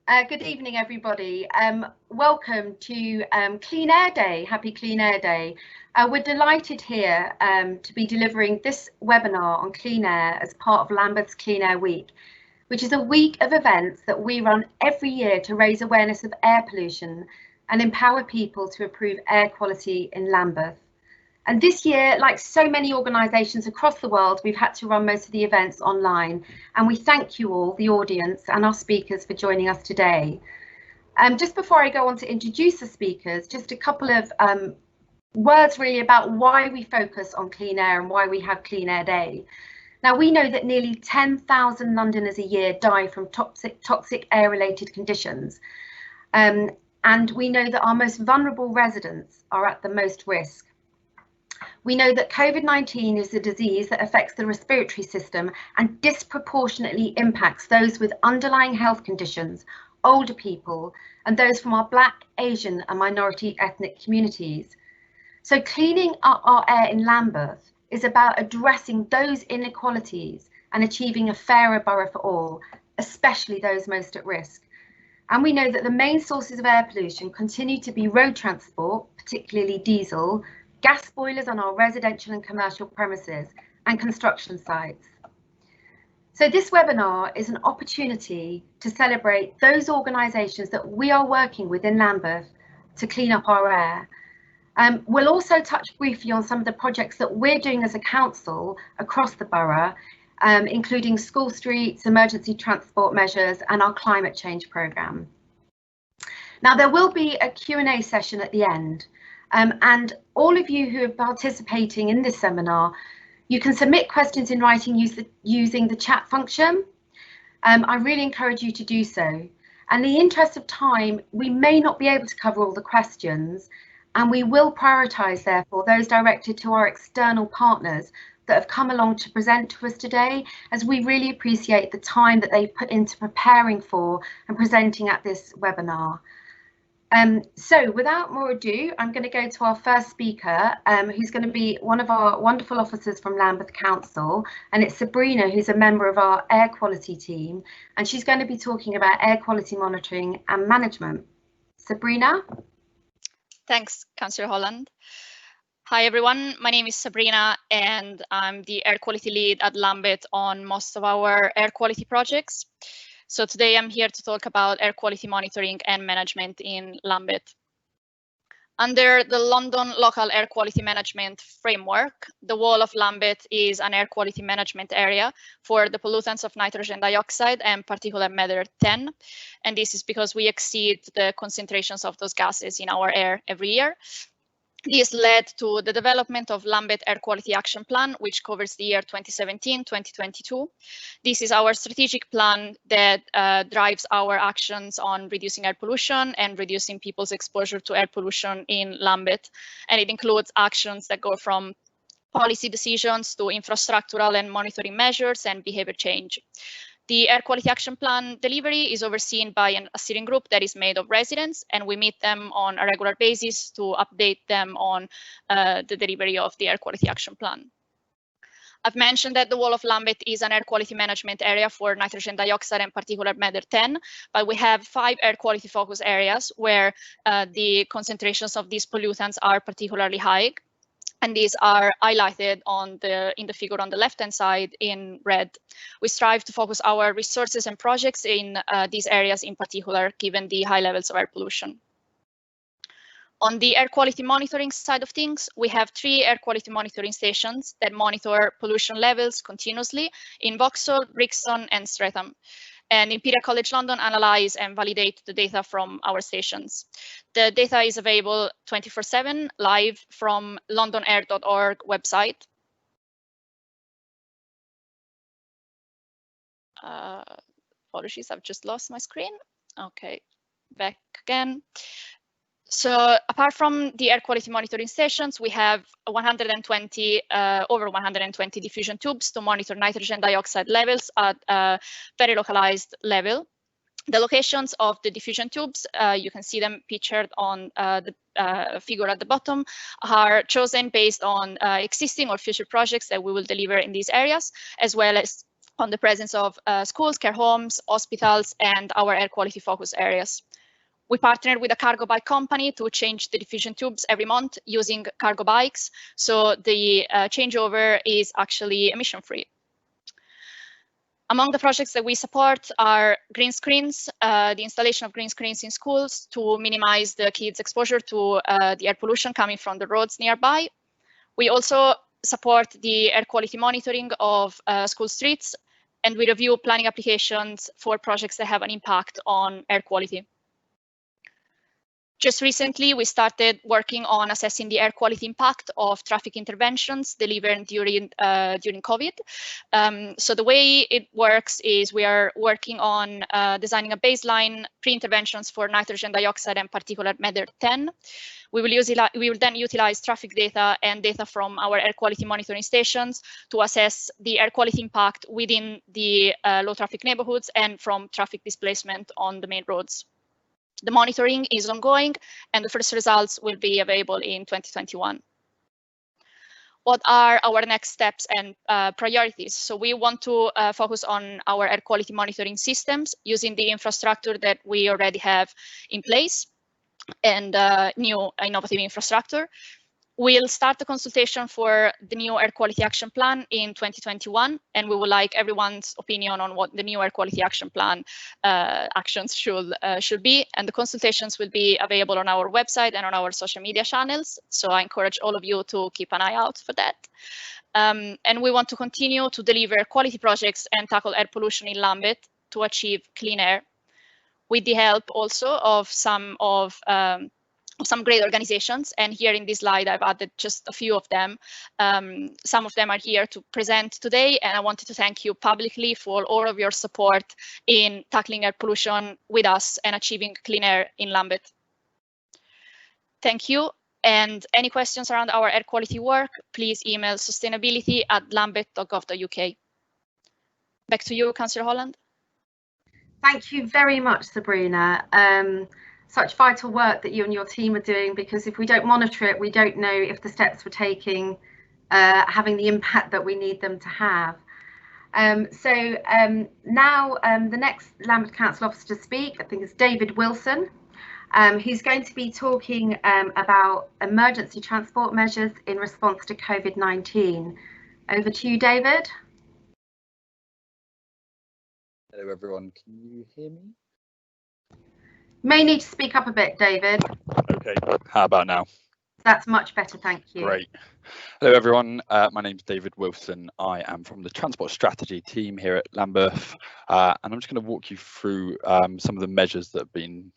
Good evening, everybody. Welcome to Clean Air Day. Happy Clean Air Day. We're delighted here to be delivering this webinar on clean air as part of Lambeth Clean Air Week, which is a week of events that we run every year to raise awareness of air pollution and empower people to improve air quality in Lambeth. And this year, like so many organisations across the world, we've had to run most of the events online. And we thank you all, the audience and our speakers, for joining us today. Just before I go on to introduce the speakers, just a couple of words really about why we focus on clean air and why we have Clean Air Day. Now, we know that nearly 10,000 Londoners a year die from toxic air-related conditions. And we know that our most vulnerable residents are at the most risk. We know that COVID-19 is a disease that affects the respiratory system and disproportionately impacts those with underlying health conditions, older people, and those from our Black, Asian and minority ethnic communities. So cleaning up our air in Lambeth is about addressing those inequalities and achieving a fairer borough for all, especially those most at risk. And we know that the main sources of air pollution continue to be road transport, particularly diesel, gas boilers on our residential and commercial premises, and construction sites. So this webinar is an opportunity to celebrate those organisations that we are working with in Lambeth to clean up our air. We'll also touch briefly on some of the projects that we're doing as a council across the borough, including school streets, emergency transport measures, and our climate change programme. Now, there will be a Q&A session at the end. And all of you who are participating in this seminar, you can submit questions in writing using the chat function. I really encourage you to do so. And in the interest of time, we may not be able to cover all the questions, and we will prioritise, therefore, those directed to our external partners that have come along to present to us today, as we really appreciate the time that they've put into preparing for and presenting at this webinar. So without more ado, I'm going to go to our first speaker, who's going to be one of our wonderful officers from Lambeth Council, and it's Sabrina, who's a member of our air quality team, and she's going to be talking about air quality monitoring and management. Sabrina? Thanks, Councillor Holland. Hi everyone, my name is Sabrina and I'm the air quality lead at Lambeth on most of our air quality projects. So today I'm here to talk about air quality monitoring and management in Lambeth. Under the London Local Air Quality Management Framework, the Wall of Lambeth is an air quality management area for the pollutants of nitrogen dioxide and particulate matter 10. And this is because we exceed the concentrations of those gases in our air every year. This led to the development of Lambeth Air Quality Action Plan, which covers the year 2017-2022. This is our strategic plan that drives our actions on reducing air pollution and reducing people's exposure to air pollution in Lambeth. And it includes actions that go from policy decisions to infrastructural and monitoring measures and behavior change. The Air Quality Action Plan delivery is overseen by a steering group that is made of residents, and we meet them on a regular basis to update them on the delivery of the Air Quality Action Plan. I've mentioned that the Wall of Lambeth is an air quality management area for nitrogen dioxide and particulate matter 10, but we have 5 air quality focus areas where the concentrations of these pollutants are particularly high. And these are highlighted in the figure on the left-hand side in red. We strive to focus our resources and projects in these areas in particular, given the high levels of air pollution. On the air quality monitoring side of things, we have 3 air quality monitoring stations that monitor pollution levels continuously in Vauxhall, Brixton and Streatham. And Imperial College London analyze and validate the data from our stations. The data is available 24/7 live from londonair.org website. Apologies, I've just lost my screen. Okay, back again. So apart from the air quality monitoring stations, we have over 120 diffusion tubes to monitor nitrogen dioxide levels at a very localized level. The locations of the diffusion tubes, you can see them pictured on the figure at the bottom, are chosen based on existing or future projects that we will deliver in these areas, as well as on the presence of schools, care homes, hospitals, and our air quality focus areas. We partnered with a cargo bike company to change the diffusion tubes every month using cargo bikes, so the changeover is actually emission-free. Among the projects that we support are green screens, the installation of green screens in schools to minimize the kids' exposure to the air pollution coming from the roads nearby. We also support the air quality monitoring of school streets, and we review planning applications for projects that have an impact on air quality. Just recently, we started working on assessing the air quality impact of traffic interventions delivered during COVID. So the way it works is we are working on designing a baseline pre-interventions for nitrogen dioxide and particulate matter 10. We will then utilize traffic data and data from our air quality monitoring stations to assess the air quality impact within the low traffic neighborhoods and from traffic displacement on the main roads. The monitoring is ongoing, and the first results will be available in 2021. What are our next steps and priorities? So we want to focus on our air quality monitoring systems using the infrastructure that we already have in place and new innovative infrastructure. We'll start the consultation for the new air quality action plan in 2021, and we would like everyone's opinion on what the new air quality action plan actions should be. And the consultations will be available on our website and on our social media channels. So I encourage all of you to keep an eye out for that. And we want to continue to deliver quality projects and tackle air pollution in Lambeth to achieve clean air, with the help also of some great organizations. And here in this slide, I've added just a few of them. Some of them are here to present today, and I wanted to thank you publicly for all of your support in tackling air pollution with us and achieving clean air in Lambeth. Thank you. And any questions around our air quality work, please email sustainability@lambeth.gov.uk. Back to you, Councillor Holland. Thank you very much, Sabrina. Such vital work that you and your team are doing, because if we don't monitor it, we don't know if the steps we're taking having the impact that we need them to have. Now the next Lambeth Council officer to speak, I think, is David Wilson, who's going to be talking about emergency transport measures in response to COVID-19. Over to you, David. Hello everyone, can you hear me? May need to speak up a bit, David. Okay, how about now? That's much better, thank you. Great. Hello everyone, my name is David Wilson. I am from the Transport Strategy team here at Lambeth, and I'm just going to walk you through some of the measures that have been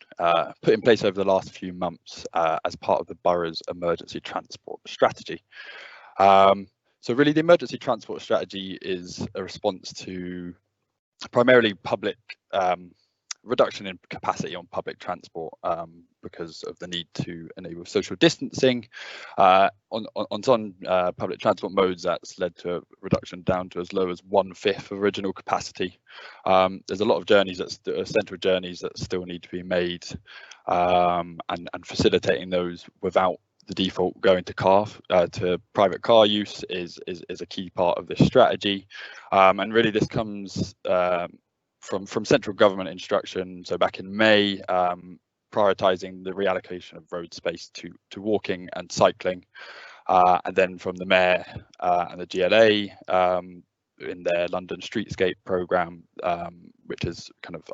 put in place over the last few months as part of the borough's emergency transport strategy. So really the emergency transport strategy is a response to primarily public reduction in capacity on public transport because of the need to enable social distancing. On some public transport modes, that's led to a reduction down to as low as 1/5 of original capacity. There's a lot of journeys central journeys that still need to be made, and facilitating those without the default going to private car use is a key part of this strategy. And really this comes from central government instruction. So back in May, prioritising the reallocation of road space to walking and cycling, and then from the Mayor and the GLA in their London Streetscape programme, which is kind of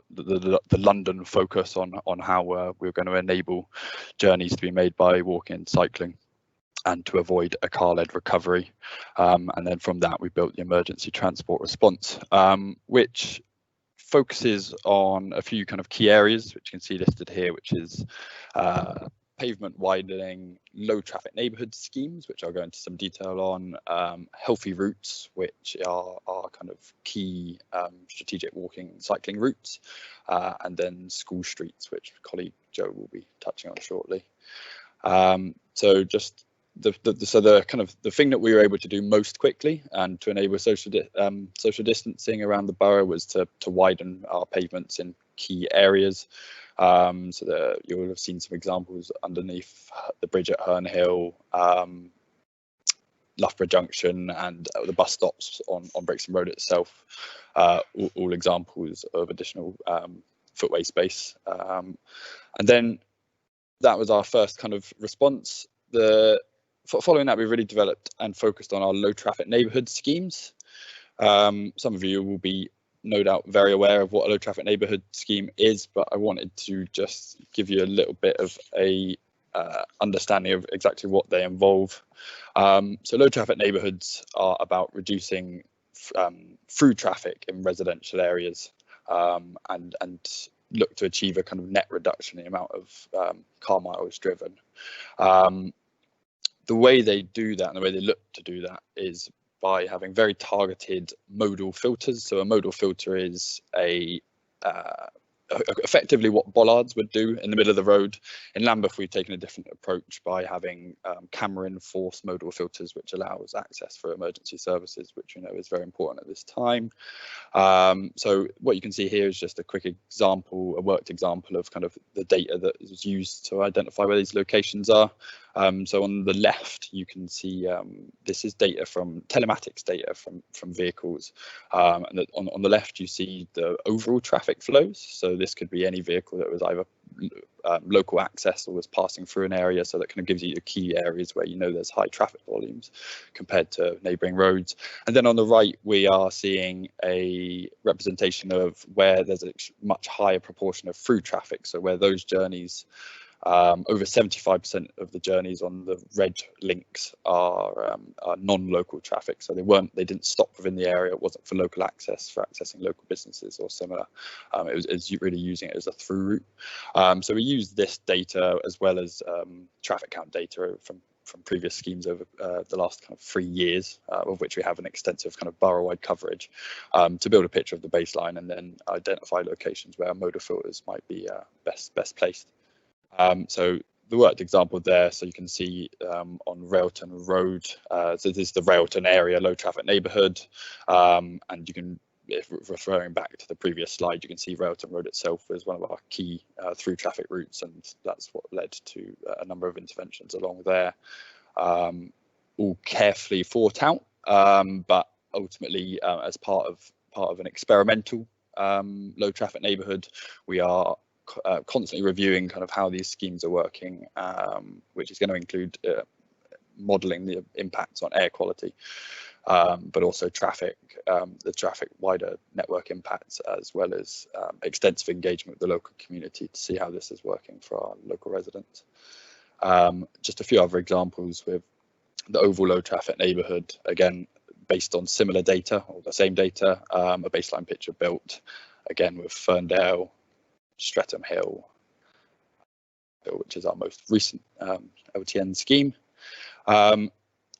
the London focus on how we're going to enable journeys to be made by walking and cycling, and to avoid a car-led recovery. And then from that, we built the emergency transport response, which focuses on a few kind of key areas, which you can see listed here, which is pavement widening, low traffic neighbourhood schemes, which I'll go into some detail on, healthy routes, which are kind of key strategic walking and cycling routes, and then school streets, which colleague Joe will be touching on shortly. So just the thing that we were able to do most quickly and to enable social distancing around the borough was to widen our pavements in key areas. So you will have seen some examples underneath the bridge at Herne Hill, Loughborough Junction and the bus stops on Brixton Road itself, all examples of additional footway space. And then that was our first kind of response. Following that, we really developed and focused on our low traffic neighbourhood schemes. Some of you will be no doubt very aware of what a low traffic neighbourhood scheme is, but I wanted to just give you a little bit of a understanding of exactly what they involve. So low traffic neighbourhoods are about reducing through traffic in residential areas, and look to achieve a kind of net reduction in the amount of car miles driven. The way they do that and the way they look to do that is by having very targeted modal filters. So a modal filter is effectively what bollards would do in the middle of the road. In Lambeth, we've taken a different approach by having camera enforced modal filters, which allows access for emergency services, which we know is very important at this time. So what you can see here is just a quick example, a worked example of kind of the data that is used to identify where these locations are. So on the left, you can see this is data from telematics data from vehicles, and on the left you see the overall traffic flows. So this could be any vehicle that was either local access or was passing through an area, so that kind of gives you the key areas where you know there's high traffic volumes compared to neighbouring roads. And then on the right we are seeing a representation of where there's a much higher proportion of through traffic, so where those journeys, over 75% of the journeys on the red links are non-local traffic, so they didn't stop within the area. It wasn't for local access, for accessing local businesses or similar. It was really using it as a through route. So we use this data as well as traffic count data from previous schemes over the last kind of 3 years, of which we have an extensive kind of borough-wide coverage, to build a picture of the baseline and then identify locations where modal filters might be best placed. So the worked example there, so you can see on Railton Road, so this is the Railton area low traffic neighbourhood, and you can, if referring back to the previous slide, you can see Railton Road itself as one of our key through traffic routes, and that's what led to a number of interventions along there, all carefully thought out, but ultimately as part of an experimental low traffic neighbourhood, we are constantly reviewing kind of how these schemes are working, which is going to include modelling the impacts on air quality, but also traffic, the traffic wider network impacts, as well as extensive engagement with the local community to see how this is working for our local residents. Just a few other examples with the overall low traffic neighbourhood, again based on similar data or the same data, a baseline picture built again with Ferndale, Streatham Hill, which is our most recent LTN scheme. And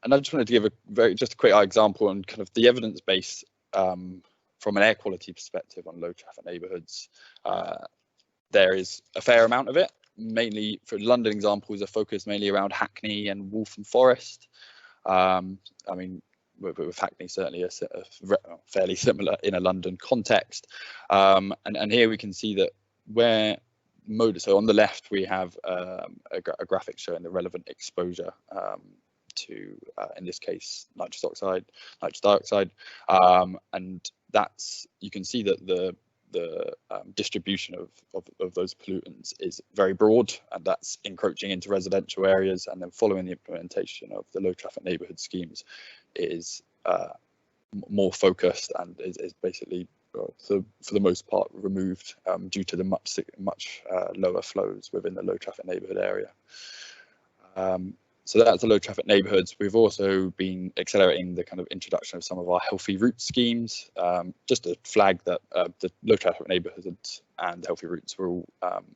I just wanted to give just a quick example on kind of the evidence base from an air quality perspective on low traffic neighbourhoods. There is a fair amount of it, mainly for London examples are focused mainly around Hackney and Waltham Forest. I mean, with Hackney certainly a fairly similar in a London context. And here we can see that where so on the left we have a graphic showing the relevant exposure to in this case nitrous dioxide, and that's, you can see that the distribution of those pollutants is very broad, and that's encroaching into residential areas, and then following the implementation of the low traffic neighbourhood schemes is more focused and is basically for the most part removed due to the much lower flows within the low traffic neighbourhood area. So that's the low traffic neighbourhoods. We've also been accelerating the kind of introduction of some of our healthy routes schemes, just to flag that the low traffic neighbourhoods and healthy routes were all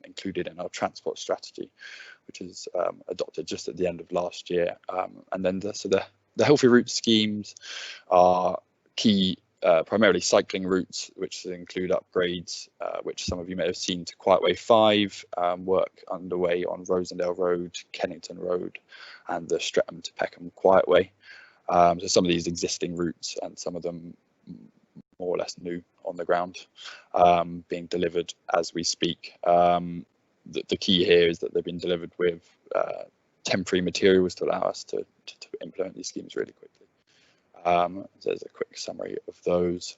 included in our transport strategy, which is adopted just at the end of last year. And then the healthy routes schemes are key, primarily cycling routes, which include upgrades, which some of you may have seen, to Quietway 5, work underway on Rosendale Road, Kennington Road, and the Streatham to Peckham Quietway. So some of these existing routes, and some of them more or less new on the ground, being delivered as we speak. The key here is that they've been delivered with temporary materials to allow us to implement these schemes really quickly. So there's a quick summary of those.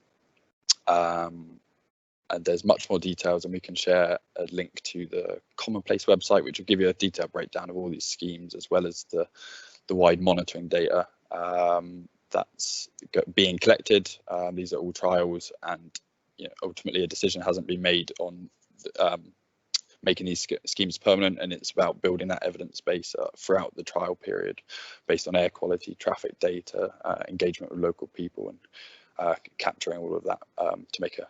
And there's much more details, and we can share a link to the Commonplace website, which will give you a detailed breakdown of all these schemes, as well as the wide monitoring data that's being collected. These are all trials, and ultimately a decision hasn't been made on making these schemes permanent, and it's about building that evidence base throughout the trial period based on air quality, traffic data, engagement with local people, and capturing all of that to make a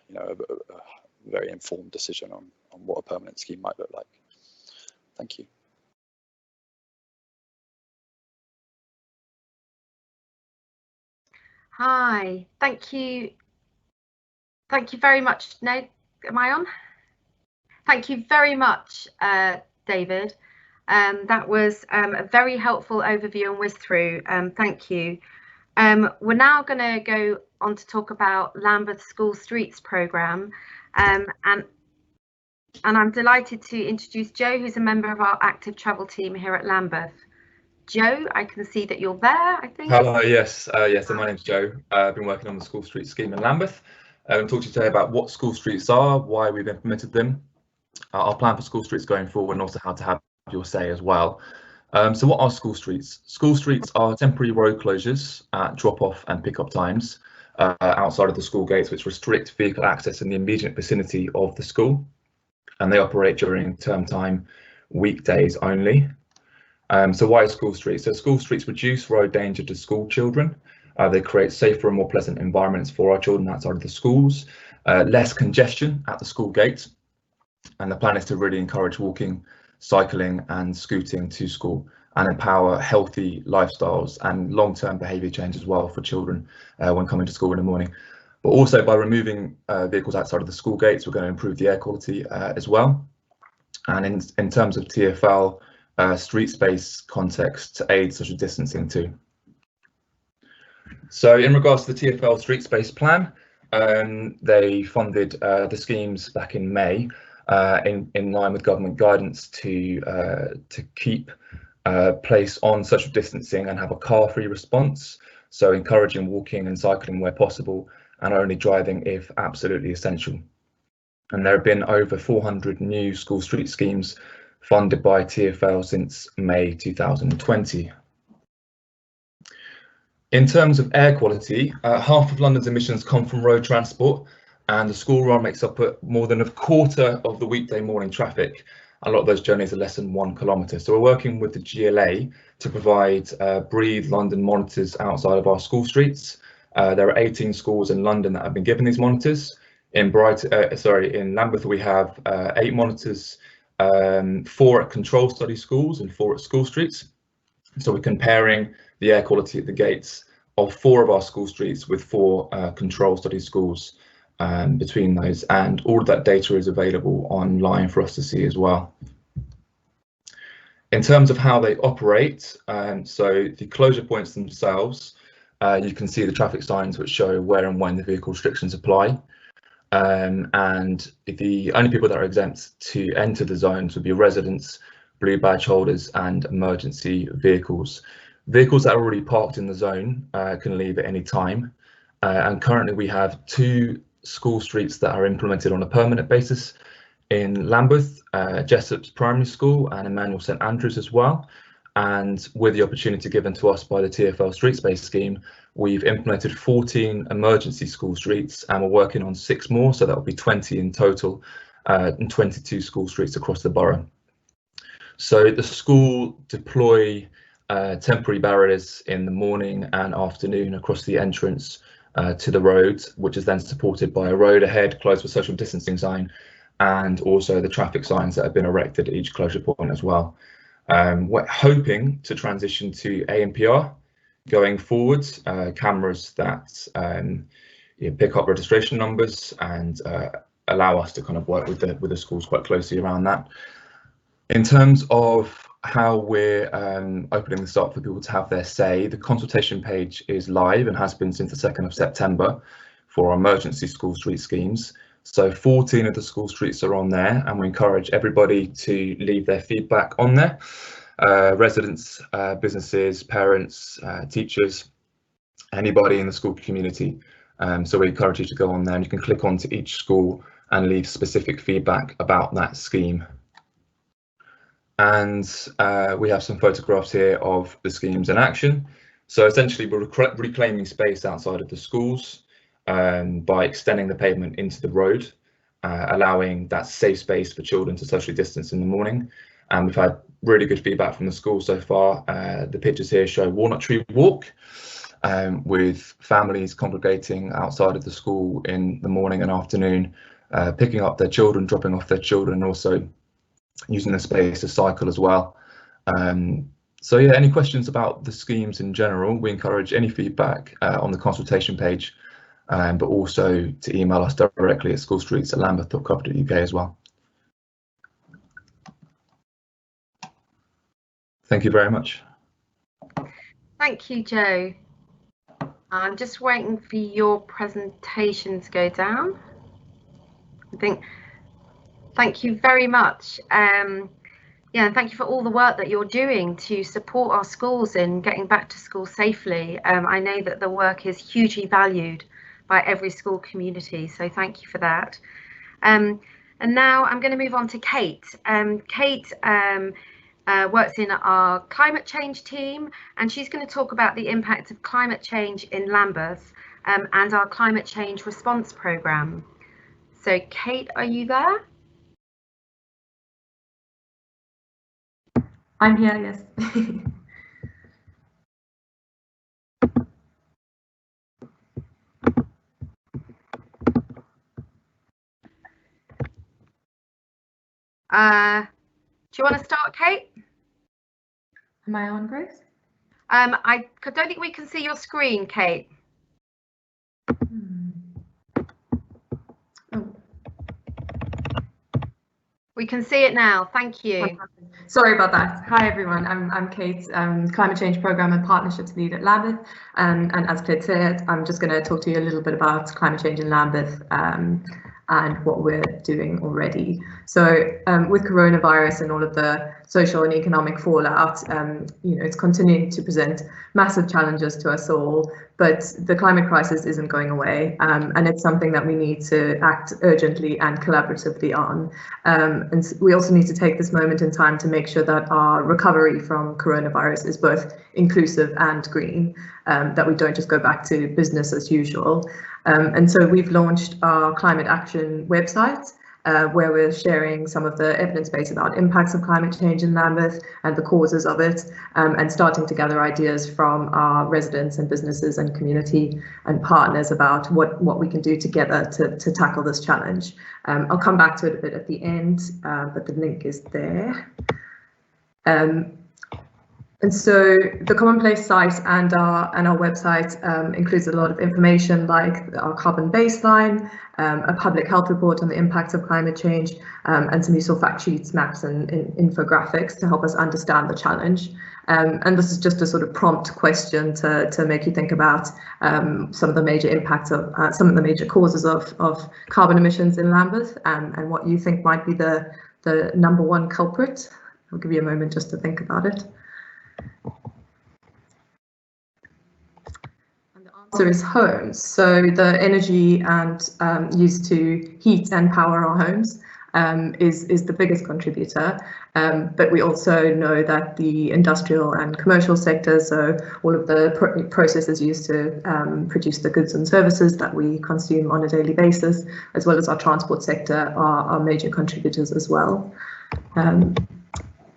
very informed decision on what a permanent scheme might look like. Thank you. Hi, thank you. Thank you very much. No, am I on? Thank you very much, David. That was a very helpful overview and whiz through. Thank you. We're now going to go on to talk about Lambeth School Streets programme, and I'm delighted to introduce Joe, who's a member of our active travel team here at Lambeth. Joe, I can see that you're there, I think. Hello, yes, so my name's Joe. I've been working on the School Streets scheme in Lambeth. I'm talk to you today about what school streets are, why we've implemented them, our plan for school streets going forward, and also how to have your say as well. So what are school streets? School streets are temporary road closures at drop-off and pick-up times outside of the school gates, which restrict vehicle access in the immediate vicinity of the school, and they operate during term time weekdays only. So why school streets? So school streets reduce road danger to school children. They create safer and more pleasant environments for our children outside of the schools, less congestion at the school gates, and the plan is to really encourage walking, cycling and scooting to school, and empower healthy lifestyles and long-term behaviour change as well for children when coming to school in the morning. But also by removing vehicles outside of the school gates, we're going to improve the air quality as well. And in terms of TfL, street space context to aid social distancing too. So in regards to the TfL street space plan, they funded the schemes back in May in line with government guidance to keep place on social distancing and have a car-free response. So encouraging walking and cycling where possible, and only driving if absolutely essential. And there have been over 400 new school street schemes funded by TfL since May 2020. In terms of air quality, half of London's emissions come from road transport, and the school run makes up more than a quarter of the weekday morning traffic. A lot of those journeys are less than 1 kilometre. So we're working with the GLA to provide Breathe London monitors outside of our school streets. There are 18 schools in London that have been given these monitors. In Lambeth we have 8 monitors, 4 at control study schools and 4 at school streets. So we're comparing the air quality at the gates of 4 of our school streets with 4 control study schools between those, and all of that data is available online for us to see as well. In terms of how they operate, so the closure points themselves, you can see the traffic signs which show where and when the vehicle restrictions apply. And the only people that are exempt to enter the zones would be residents, blue badge holders and emergency vehicles. Vehicles that are already parked in the zone can leave at any time. And currently we have 2 school streets that are implemented on a permanent basis in Lambeth, Jessop's Primary School and Emmanuel St Andrews as well. And with the opportunity given to us by the TfL Street Space scheme, we've implemented 14 emergency school streets, and we're working on 6 more, so that will be 20 in total, and 22 school streets across the borough. So the school deploy temporary barriers in the morning and afternoon across the entrance to the road, which is then supported by a road ahead closed for social distancing sign, and also the traffic signs that have been erected at each closure point as well. We're hoping to transition to ANPR going forward, cameras that pick up registration numbers and allow us to kind of work with the schools quite closely around that. In terms of how we're opening this up for people to have their say, the consultation page is live and has been since the 2nd of September for our emergency school street schemes. So 14 of the school streets are on there, and we encourage everybody to leave their feedback on there. residents, businesses, parents, teachers, anybody in the school community. So we encourage you to go on there and you can click onto each school and leave specific feedback about that scheme. And we have some photographs here of the schemes in action. So essentially we're reclaiming space outside of the schools by extending the pavement into the road, allowing that safe space for children to socially distance in the morning. And we've had really good feedback from the school so far. The pictures here show Walnut Tree Walk, with families congregating outside of the school in the morning and afternoon, picking up their children, dropping off their children, and also using the space to cycle as well. So yeah, any questions about the schemes in general, we encourage any feedback on the consultation page, but also to email us directly at schoolstreets@lambeth.gov.uk as well. Thank you very much. Thank you, Joe. I'm just waiting for your presentation to go down. Thank you very much. Yeah, and thank you for all the work that you're doing to support our schools in getting back to school safely. I know that the work is hugely valued by every school community, so thank you for that. And now I'm going to move on to Kate. Kate works in our climate change team, and she's going to talk about the impact of climate change in Lambeth and our climate change response programme. So Kate, are you there? I'm here, yes. Do you want to start, Kate? Am I on, Grace? I don't think we can see your screen, Kate. Oh. We can see it now. Thank you. Sorry about that. Hi everyone, I'm Kate, Climate Change Programme and Partnerships Lead at Lambeth, and as Claire said, I'm just going to talk to you a little bit about climate change in Lambeth and what we're doing already. So with coronavirus and all of the social and economic fallout, it's continuing to present massive challenges to us all, but the climate crisis isn't going away, and it's something that we need to act urgently and collaboratively on. And we also need to take this moment in time to make sure that our recovery from coronavirus is both inclusive and green, that we don't just go back to business as usual. And so we've launched our climate action website, where we're sharing some of the evidence base about impacts of climate change in Lambeth and the causes of it, and starting to gather ideas from our residents and businesses and community and partners about what we can do together to tackle this challenge. I'll come back to it a bit at the end, but the link is there. And so the Commonplace site and our website includes a lot of information like our carbon baseline, a public health report on the impacts of climate change, and some useful fact sheets, maps and infographics to help us understand the challenge. And this is just a sort of prompt question to make you think about some of the major impacts of some of the major causes of carbon emissions in Lambeth, and what you think might be the #1 culprit. I'll give you a moment just to think about it. And the answer is homes. So the energy and used to heat and power our homes is the biggest contributor, but we also know that the industrial and commercial sectors, so all of the processes used to produce the goods and services that we consume on a daily basis, as well as our transport sector, are major contributors as well.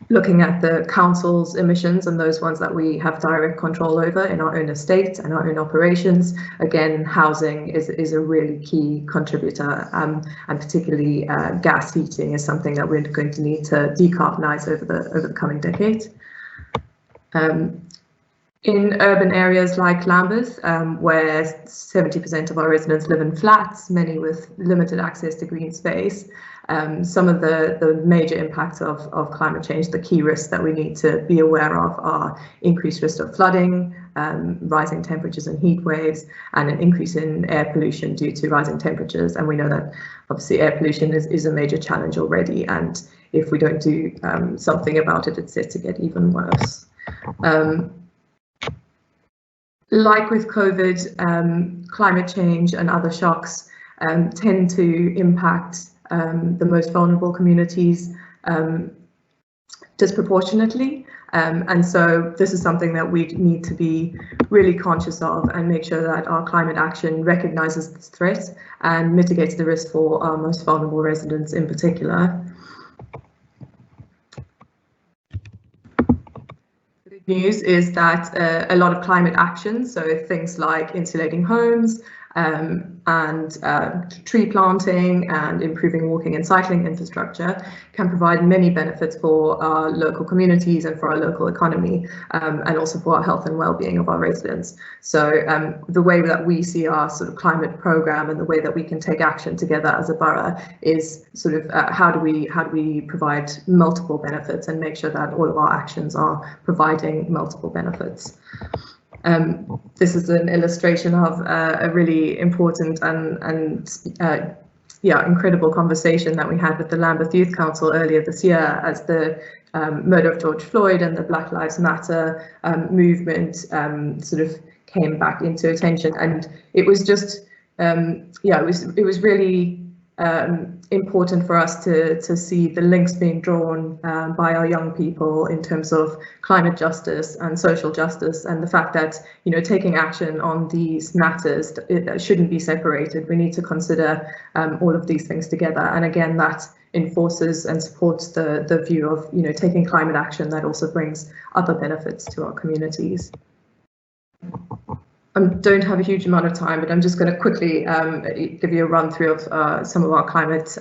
Looking at the council's emissions and those ones that we have direct control over in our own estate and our own operations, again, housing is a really key contributor, and particularly gas heating is something that we're going to need to decarbonise over the coming decade. In urban areas like Lambeth, where 70% of our residents live in flats, many with limited access to green space, some of the major impacts of climate change, the key risks that we need to be aware of are increased risk of flooding, rising temperatures and heat waves, and an increase in air pollution due to rising temperatures. And we know that obviously air pollution is a major challenge already, and if we don't do something about it, it's set to get even worse. Like with COVID, climate change and other shocks tend to impact the most vulnerable communities disproportionately. And so this is something that we need to be really conscious of and make sure that our climate action recognises this threat and mitigates the risk for our most vulnerable residents in particular. The good news is that a lot of climate action, so things like insulating homes, and tree planting and improving walking and cycling infrastructure can provide many benefits for our local communities and for our local economy, and also for our health and well-being of our residents. So the way that we see our sort of climate program and the way that we can take action together as a borough is sort of how do we provide multiple benefits and make sure that all of our actions are providing multiple benefits. This is an illustration of a really important and incredible conversation that we had with the Lambeth Youth Council earlier this year as the murder of George Floyd and the Black Lives Matter movement sort of came back into attention, and it was just it was really important for us to see the links being drawn by our young people in terms of climate justice and social justice, and the fact that, you know, taking action on these matters, it shouldn't be separated. We need to consider all of these things together, and again that enforces and supports the view of, you know, taking climate action that also brings other benefits to our communities. I don't have a huge amount of time, but I'm just going to quickly give you a run through of some of our climate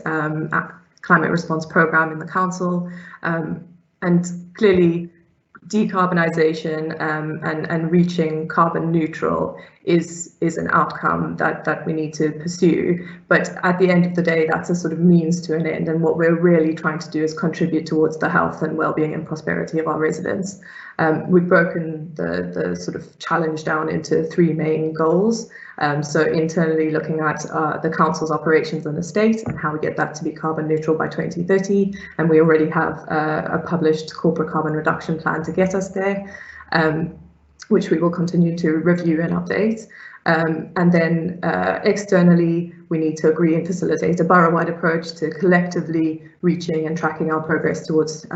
response program in the council, and clearly decarbonisation and reaching carbon neutral is an outcome that we need to pursue. But at the end of the day, that's a sort of means to an end, and what we're really trying to do is contribute towards the health and well-being and prosperity of our residents. We've broken the sort of challenge down into three main goals. So internally looking at the council's operations and estate and how we get that to be carbon neutral by 2030. And we already have a published corporate carbon reduction plan to get us there, which we will continue to review and update. And then externally, we need to agree and facilitate a borough-wide approach to collectively reaching and tracking our progress towards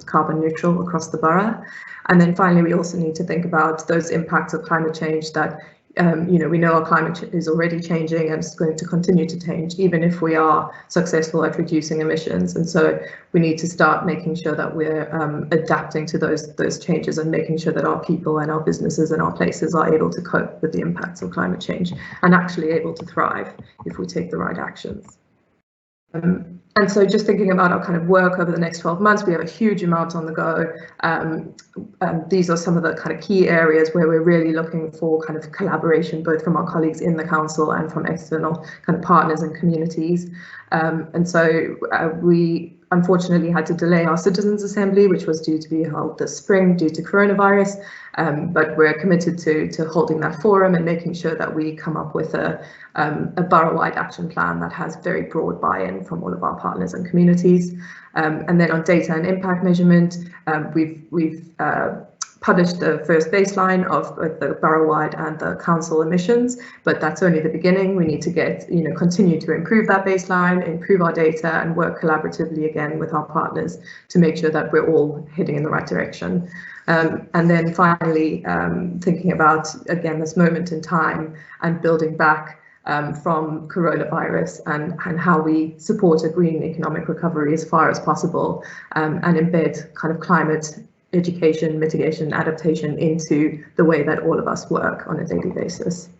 carbon neutral across the borough. And then finally, we also need to think about those impacts of climate change that, you know, we know our climate is already changing and it's going to continue to change, even if we are successful at reducing emissions. And so we need to start making sure that we're adapting to those changes and making sure that our people and our businesses and our places are able to cope with the impacts of climate change and actually able to thrive if we take the right actions. And so just thinking about our kind of work over the next 12 months, we have a huge amount on the go. These are some of the kind of key areas where we're really looking for kind of collaboration, both from our colleagues in the council and from external kind of partners and communities. And so we unfortunately had to delay our citizens' assembly, which was due to be held this spring due to coronavirus. But we're committed to holding that forum and making sure that we come up with a borough-wide action plan that has very broad buy-in from all of our partners and communities. And then on data and impact measurement, we've published the first baseline of both the borough-wide and the council emissions, but that's only the beginning. We need to get, you know, continue to improve that baseline, improve our data, and work collaboratively again with our partners to make sure that we're all heading in the right direction. And then finally, thinking about, again, this moment in time and building back from coronavirus and how we support a green economic recovery as far as possible, and embed kind of climate education, mitigation, adaptation into the way that all of us work on a daily basis.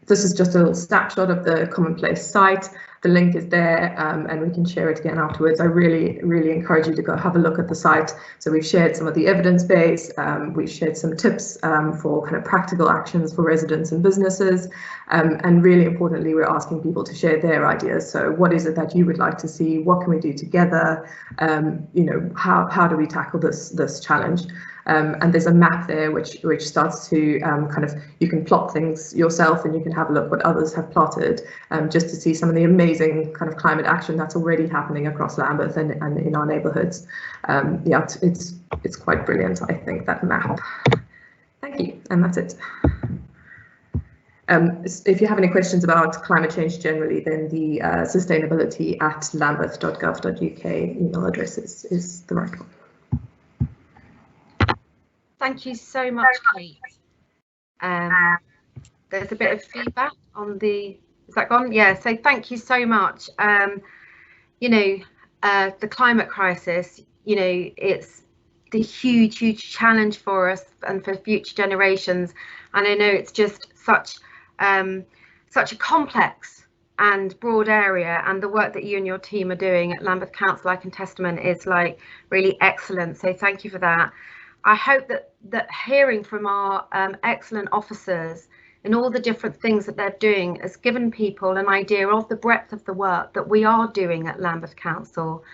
This is just a little snapshot of the Commonplace site. The link is there, and we can share it again afterwards. I really encourage you to go have a look at the site. So we've shared some of the evidence base, we've shared some tips for kind of practical actions for residents and businesses, and really importantly, we're asking people to share their ideas. So what is it that you would like to see? What can we do together? You know, how do we tackle this challenge? And there's a map there which starts to you can plot things yourself, and you can have a look what others have plotted, just to see some of the amazing kind of climate action that's already happening across Lambeth and in our neighbourhoods. Yeah, it's quite brilliant, I think, that map. Thank you, and that's it. If you have any questions about climate change generally, then the sustainability@lambeth.gov.uk email address is the right one. Thank you so much, Kate. There's a bit of feedback on the, is that gone? Yeah, so thank you so much. You know, the climate crisis, you know, it's the huge challenge for us and for future generations. And I know it's just such a complex and broad area, and the work that you and your team are doing at Lambeth Council, I can testament, is like really excellent. So thank you for that. I hope that hearing from our excellent officers and all the different things that they're doing has given people an idea of the breadth of the work that we are doing at Lambeth Council,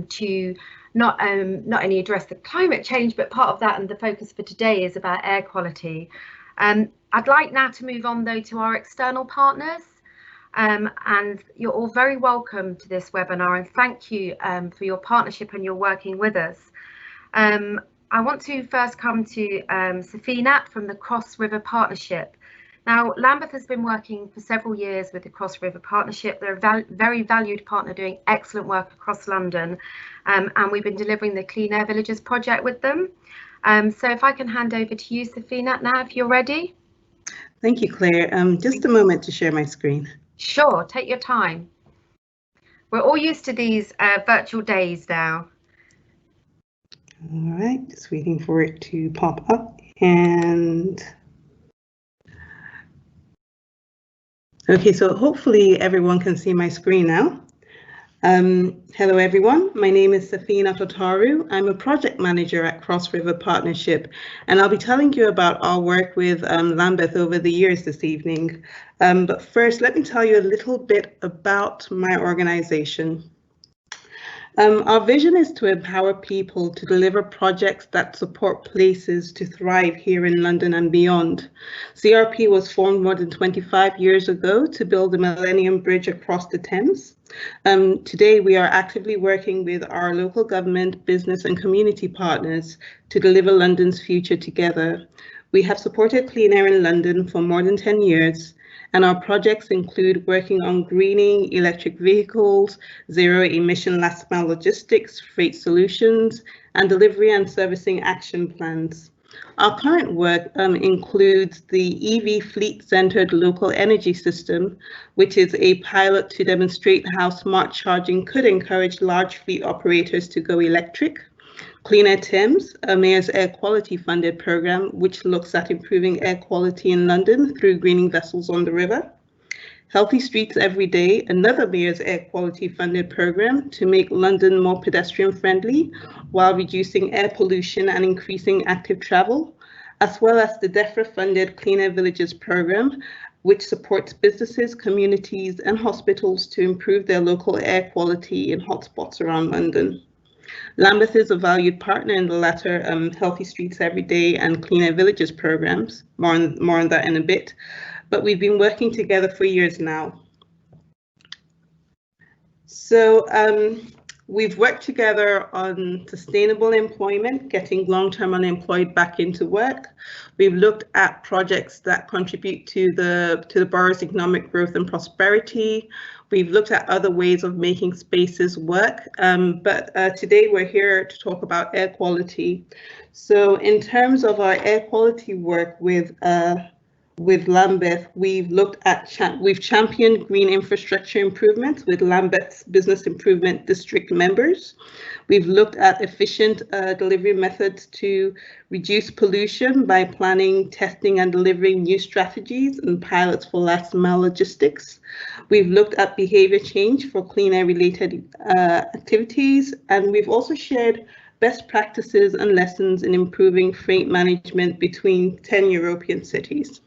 to not only address the climate change, but part of that, and the focus for today, is about air quality. I'd like now to move on though to our external partners, and you're all very welcome to this webinar, and thank you for your partnership and your working with us. I want to first come to Safinat from the Cross River Partnership. Now, Lambeth has been working for several years with the Cross River Partnership. They're a very valued partner doing excellent work across London, and we've been delivering the Clean Air Villages project with them. So if I can hand over to you, Safinat, now, if you're ready. Thank you, Claire. Just a moment to share my screen. Sure, take your time. We're all used to these virtual days now. All right, just waiting for it to pop up. And okay, so hopefully everyone can see my screen now. Hello everyone, my name is Safina Totaru. I'm a project manager at Cross River Partnership, and I'll be telling you about our work with Lambeth over the years this evening. But first, let me tell you a little bit about my organization. Our vision is to empower people to deliver projects that support places to thrive here in London and beyond. CRP was formed more than 25 years ago to build the Millennium Bridge across the Thames. Today, we are actively working with our local government, business and community partners to deliver London's future together. We have supported clean air in London for more than 10 years. And our projects include working on greening electric vehicles, zero emission last mile logistics, freight solutions, and delivery and servicing action plans. Our current work includes the EV fleet centered local energy system, which is a pilot to demonstrate how smart charging could encourage large fleet operators to go electric. Clean Air Thames, a Mayor's Air Quality funded program, which looks at improving air quality in London through greening vessels on the river. Healthy Streets Every Day, another Mayor's Air Quality funded program to make London more pedestrian friendly while reducing air pollution and increasing active travel, as well as the DEFRA funded Clean Air Villages program, which supports businesses, communities and hospitals to improve their local air quality in hotspots around London. Lambeth is a valued partner in the latter Healthy Streets Every Day and Clean Air Villages programs, more on that in a bit, but we've been working together for years now. So we've worked together on sustainable employment, getting long-term unemployed back into work. We've looked at projects that contribute to the borough's economic growth and prosperity. We've looked at other ways of making spaces work, but today we're here to talk about air quality. So in terms of our air quality work with Lambeth, we've championed green infrastructure improvements with Lambeth's Business Improvement District members. We've looked at efficient delivery methods to reduce pollution by planning, testing and delivering new strategies and pilots for last mile logistics. We've looked at behavior change for clean air related activities, and we've also shared best practices and lessons in improving freight management between 10 European cities.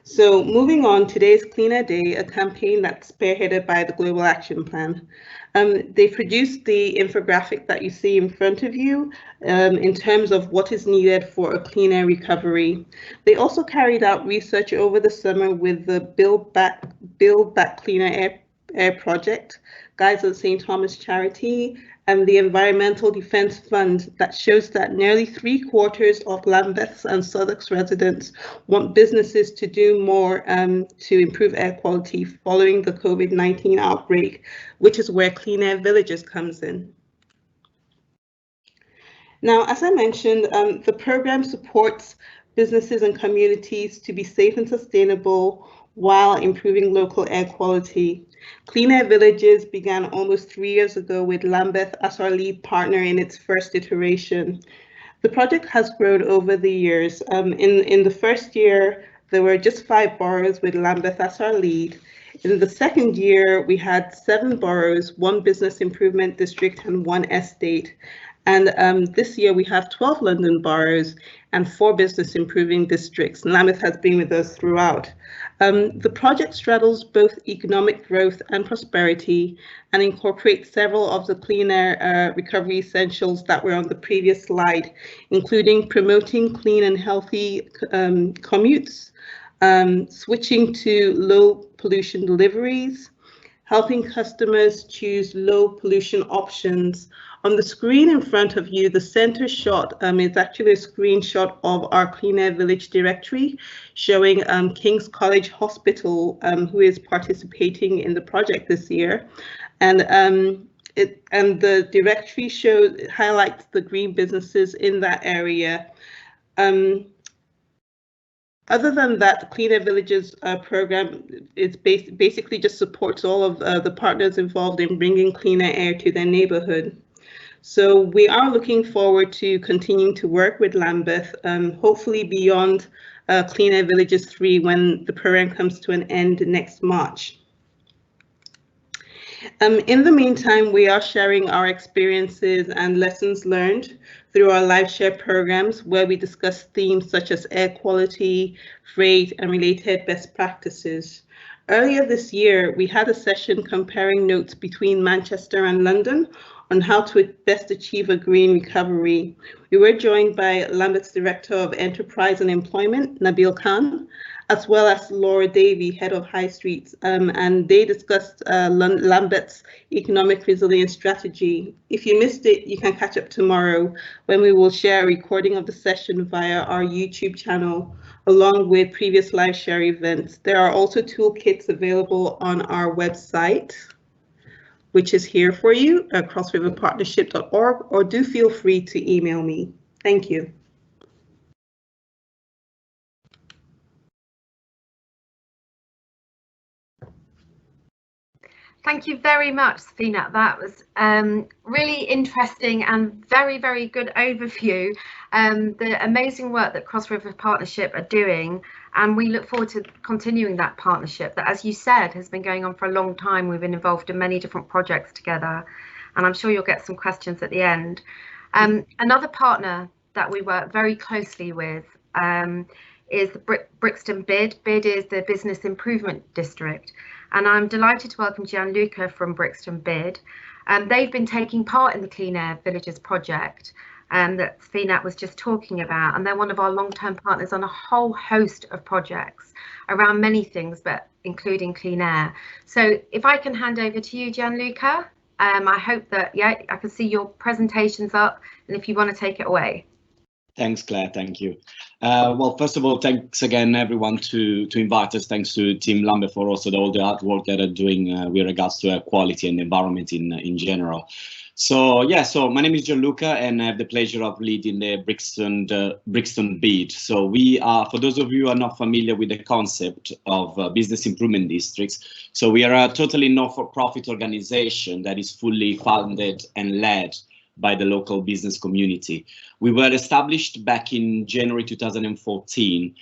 So moving on, today's Clean Air Day, a campaign that's spearheaded by the Global Action Plan. They produced the infographic that you see in front of you in terms of what is needed for a clean air recovery. They also carried out research over the summer with the Build Back Cleaner Air project, Guys of St. Thomas Charity, and the Environmental Defence Fund that shows that nearly 3/4 of Lambeth and Southwark's residents want businesses to do more to improve air quality following the COVID-19 outbreak, which is where Clean Air Villages comes in. Now, as I mentioned, the program supports businesses and communities to be safe and sustainable while improving local air quality. Clean Air Villages began almost 3 years ago with Lambeth as our lead partner in its first iteration. The project has grown over the years. In the first year, there were just 5 boroughs with Lambeth as our lead. In the second year, we had 7 boroughs, 1 business improvement district and 1 estate. And this year we have 12 London boroughs and 4 business improving districts. Lambeth has been with us throughout. The project straddles both economic growth and prosperity and incorporates several of the clean air recovery essentials that were on the previous slide, including promoting clean and healthy commutes, switching to low pollution deliveries, helping customers choose low pollution options. On the screen in front of you, the center shot is actually a screenshot of our Clean Air Village directory showing King's College Hospital, who is participating in the project this year. And the directory highlights the green businesses in that area. Other than that, the Clean Air Villages program is basically just supports all of the partners involved in bringing cleaner air to their neighborhood. So we are looking forward to continuing to work with Lambeth, hopefully beyond Clean Air Villages 3 when the program comes to an end next March. In the meantime, we are sharing our experiences and lessons learned through our live share programs where we discuss themes such as air quality, freight, and related best practices. Earlier this year, we had a session comparing notes between Manchester and London on how to best achieve a green recovery. We were joined by Lambeth's Director of Enterprise and Employment, Nabil Khan, as well as Laura Davey, Head of High Streets, and they discussed Lambeth's economic resilience strategy. If you missed it, you can catch up tomorrow when we will share a recording of the session via our YouTube channel, along with previous live share events. There are also toolkits available on our website, which is here for you at crossriverpartnership.org, or do feel free to email me. Thank you. Thank you very much, Safina. That was really interesting and very, very good overview. The amazing work that Cross River Partnership are doing, and we look forward to continuing that partnership that, as you said, has been going on for a long time. We've been involved in many different projects together, and I'm sure you'll get some questions at the end. Another partner that we work very closely with is Brixton BID. BID is the Business Improvement District. And I'm delighted to welcome Gianluca from Brixton BID. They've been taking part in the Clean Air Villages project that Safina was just talking about, and they're one of our long-term partners on a whole host of projects around many things, but including clean air. So if I can hand over to you, Gianluca, I hope that, yeah, I can see your presentation's up, and if you want to take it away. Thanks, Claire. Thank you. Well, first of all, thanks again, everyone, to invite us. Thanks to Team Lambeth for also all the hard work that are doing with regards to air quality and the environment in general. So yeah, so my name is Gianluca, and I have the pleasure of leading the Brixton BID. So we are, for those of you who are not familiar with the concept of business improvement districts, so we are a totally not-for-profit organization that is fully funded and led by the local business community. We were established back in January 2014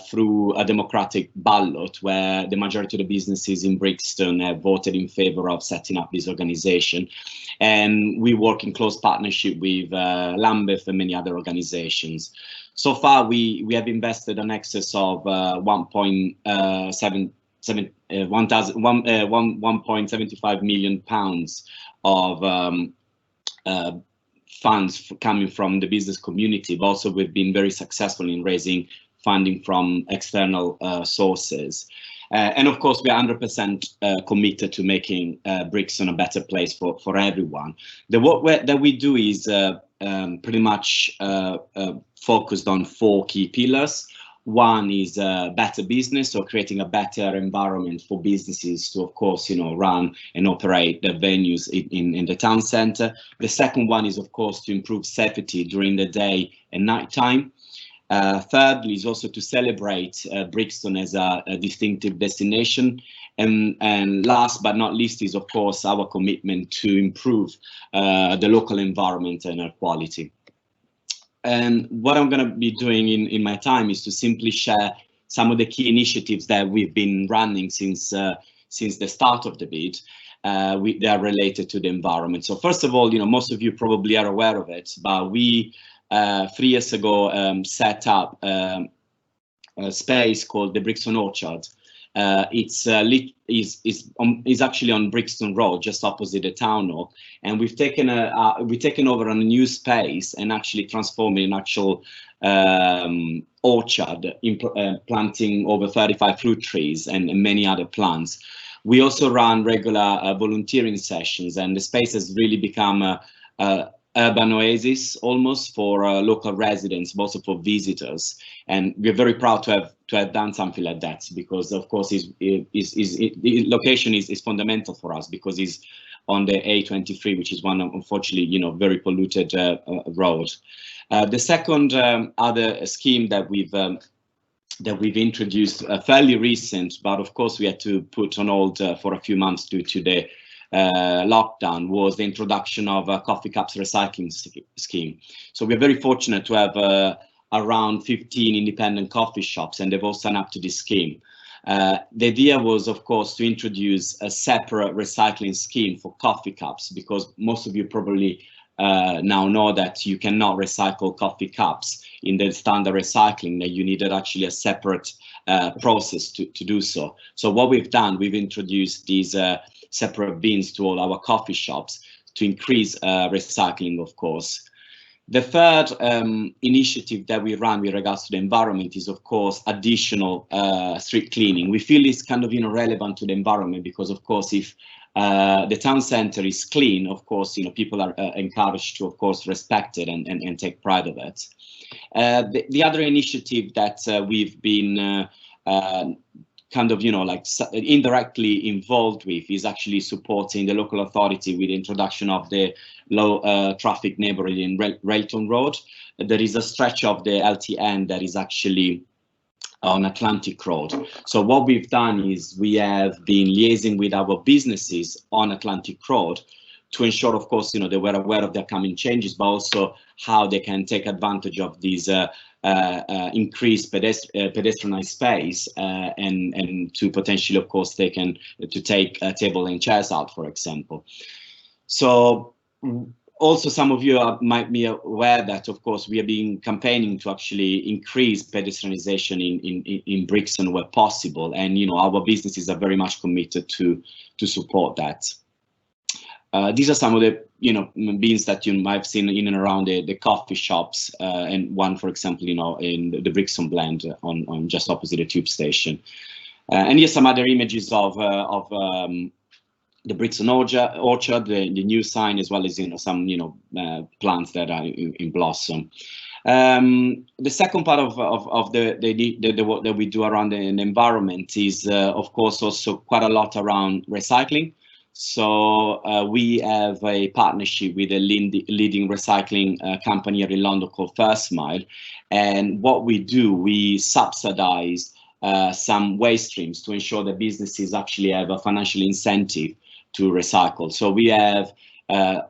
through a democratic ballot where the majority of the businesses in Brixton have voted in favor of setting up this organization. And we work in close partnership with Lambeth and many other organizations. So far, we have invested an excess of 1.75 million pounds of funds coming from the business community, but also we've been very successful in raising funding from external sources. And of course, we are 100% committed to making Brixton a better place for everyone. The work that we do is pretty much focused on 4 key pillars. One is better business, so creating a better environment for businesses to, of course, run and operate the venues in the town centre. The second one is, of course, to improve safety during the day and night time. Thirdly is also to celebrate Brixton as a distinctive destination. And last but not least is, of course, our commitment to improve the local environment and air quality. And what I'm going to be doing in my time is to simply share some of the key initiatives that we've been running since the start of the bid. They are related to the environment. So first of all, most of you probably are aware of it, but we 3 years ago set up a space called the Brixton Orchard. It's actually on Brixton Road, just opposite the town hall, and we've taken over a new space and actually transformed it in an actual orchard, planting over 35 fruit trees and many other plants. We also run regular volunteering sessions, and the space has really become a urban oasis almost for local residents, but also for visitors. And we're very proud to have done something like that, because of course the location is fundamental for us, because it's on the A23, which is one, unfortunately, very polluted road. The second other scheme that we've introduced, fairly recent, but of course we had to put on hold for a few months due to the lockdown, was the introduction of a coffee cups recycling scheme. So we're very fortunate to have around 15 independent coffee shops, and they've all signed up to this scheme. The idea was, of course, to introduce a separate recycling scheme for coffee cups, because most of you probably now know that you cannot recycle coffee cups in the standard recycling, that you needed actually a separate process to do so. So what we've done, we've introduced these separate bins to all our coffee shops to increase recycling, of course. The third initiative that we run with regards to the environment is, of course, additional street cleaning. We feel it's kind of relevant to the environment, because, of course, if the town centre is clean, of course, people are encouraged to, of course, respect it and take pride of it. The other initiative that we've been kind of, indirectly involved with is actually supporting the local authority with the introduction of the low traffic neighbourhood in Railton Road. There is a stretch of the LTN that is actually on Atlantic Road. So what we've done is we have been liaising with our businesses on Atlantic Road to ensure, of course, they were aware of the coming changes, but also how they can take advantage of these increased pedestrianised space and to potentially, of course, take table and chairs out, for example. So also, some of you might be aware that, of course, we have been campaigning to actually increase pedestrianisation in Brixton where possible, and our businesses are very much committed to support that. These are some of the bins that you might have seen in and around the coffee shops, and one, for example, in the Brixton Blend on just opposite the tube station. And here's some other images of the Brixton Orchard, the new sign, as well as some plants that are in blossom. The second part of the work that we do around the environment is, of course, also quite a lot around recycling. So we have a partnership with a leading recycling company here in London called First Mile, and what we do, we subsidize some waste streams to ensure that businesses actually have a financial incentive to recycle. So we have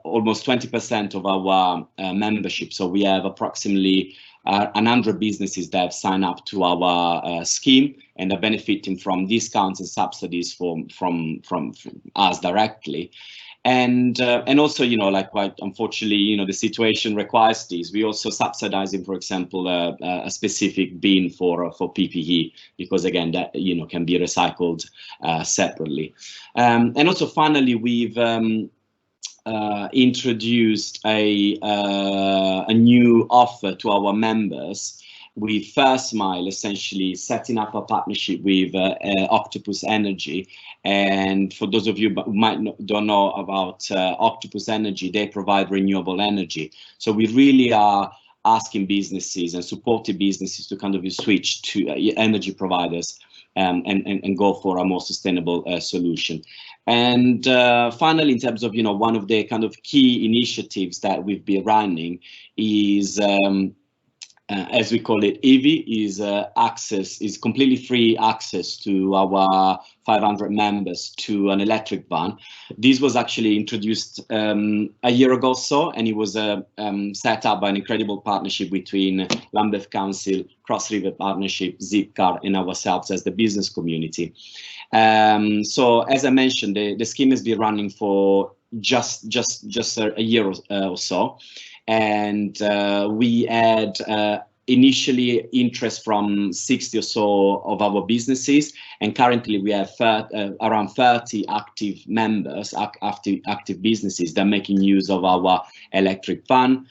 almost 20% of our membership. So we have approximately 100 businesses that have signed up to our scheme and are benefiting from discounts and subsidies from us directly. And also, you know, like quite unfortunately, you know, the situation requires this. We also subsidizing, for example, a specific bin for PPE, because again, that, you know, can be recycled separately. And also, finally, we've introduced a new offer to our members with First Mile, essentially setting up a partnership with Octopus Energy. And for those of you who don't know about Octopus Energy, they provide renewable energy. So we really are asking businesses and supporting businesses to kind of switch to energy providers and go for a more sustainable solution. And finally, in terms of, you know, one of the kind of key initiatives that we've been running is, as we call it, EV, is completely free access to our 500 members to an electric van. This was actually introduced a year ago or so, and it was set up by an incredible partnership between Lambeth Council, Cross River Partnership, Zipcar, and ourselves as the business community. So as I mentioned, the scheme has been running for just a year or so. And we had initially interest from 60 or so of our businesses, and currently we have around 30 active members, active businesses that are making use of our electric van.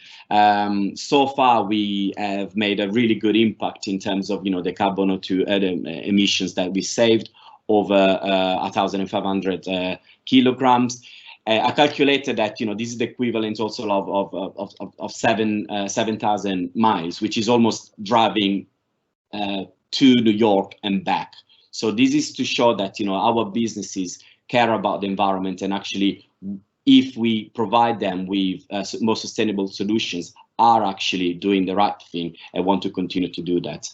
So far, we have made a really good impact in terms of, you know, the carbon CO2 emissions that we saved, over 1,500 kilograms. I calculated that, you know, this is the equivalent also of 7,000 miles, which is almost driving to New York and back. So this is to show that, you know, our businesses care about the environment, and actually, if we provide them with more sustainable solutions, are actually doing the right thing and want to continue to do that.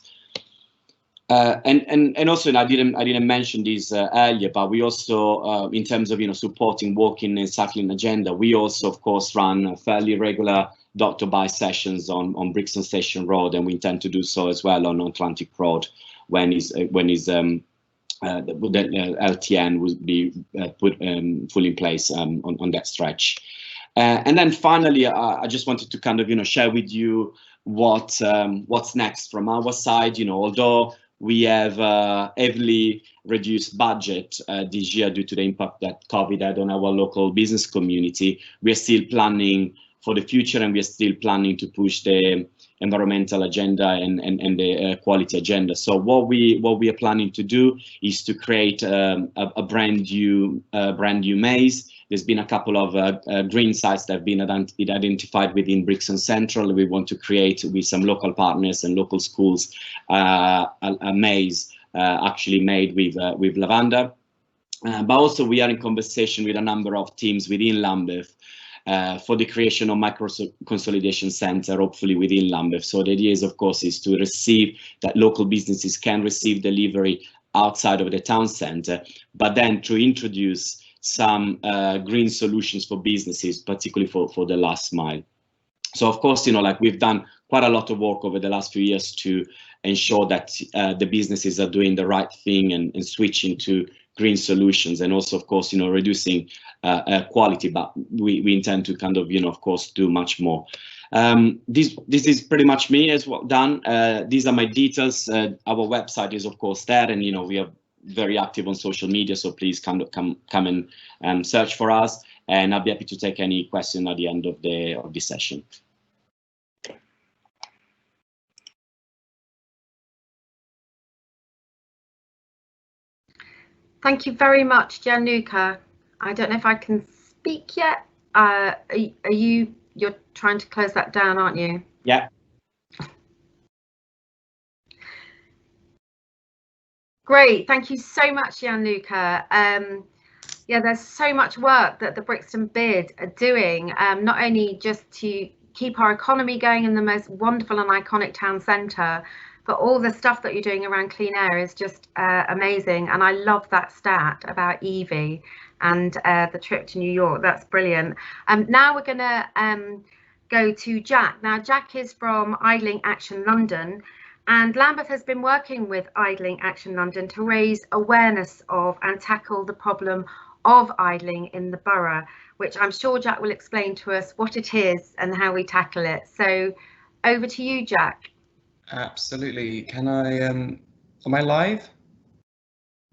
And also, and I didn't mention this earlier, but we also, in terms of, you know, supporting walking and cycling agenda, we also, of course, run fairly regular doctor buy sessions on Brixton Station Road, and we intend to do so as well on Atlantic Road when the LTN will be put fully in place on that stretch. And then finally, I just wanted to kind of, you know, share with you what's next from our side. You know, although we have heavily reduced budget this year due to the impact that COVID had on our local business community, we are still planning for the future, and we are still planning to push the environmental agenda and the quality agenda. So what we are planning to do is to create a brand new maze. There's been a couple of green sites that have been identified within Brixton Central. We want to create, with some local partners and local schools, a maze actually made with lavender. But also we are in conversation with a number of teams within Lambeth for the creation of micro consolidation center, hopefully within Lambeth. So the idea is, of course, is to receive that local businesses can receive delivery outside of the town center, but then to introduce some green solutions for businesses, particularly for the last mile. So of course, you know, like we've done quite a lot of work over the last few years to ensure that the businesses are doing the right thing and switching to green solutions, and also, of course, you know, reducing quality, but we intend to kind of, you know, of course, do much more. This is pretty much me as well done. These are my details. Our website is, of course, there, and, you know, we are very active on social media, so please come and search for us, and I'll be happy to take any question at the end of this session. Thank you very much, Gianluca. I don't know if I can speak yet. You're trying to close that down, aren't you? Yeah. Great, thank you so much, Gianluca. Yeah, there's so much work that the Brixton BID are doing, not only just to keep our economy going in the most wonderful and iconic town centre, but all the stuff that you're doing around clean air is just amazing. And I love that stat about Evie and the trip to New York. That's brilliant. Now we're going to go to Jack. Now, Jack is from Idling Action London, and Lambeth has been working with Idling Action London to raise awareness of and tackle the problem of idling in the borough, which I'm sure Jack will explain to us what it is and how we tackle it. So over to you, Jack. Absolutely. Can I, am I live?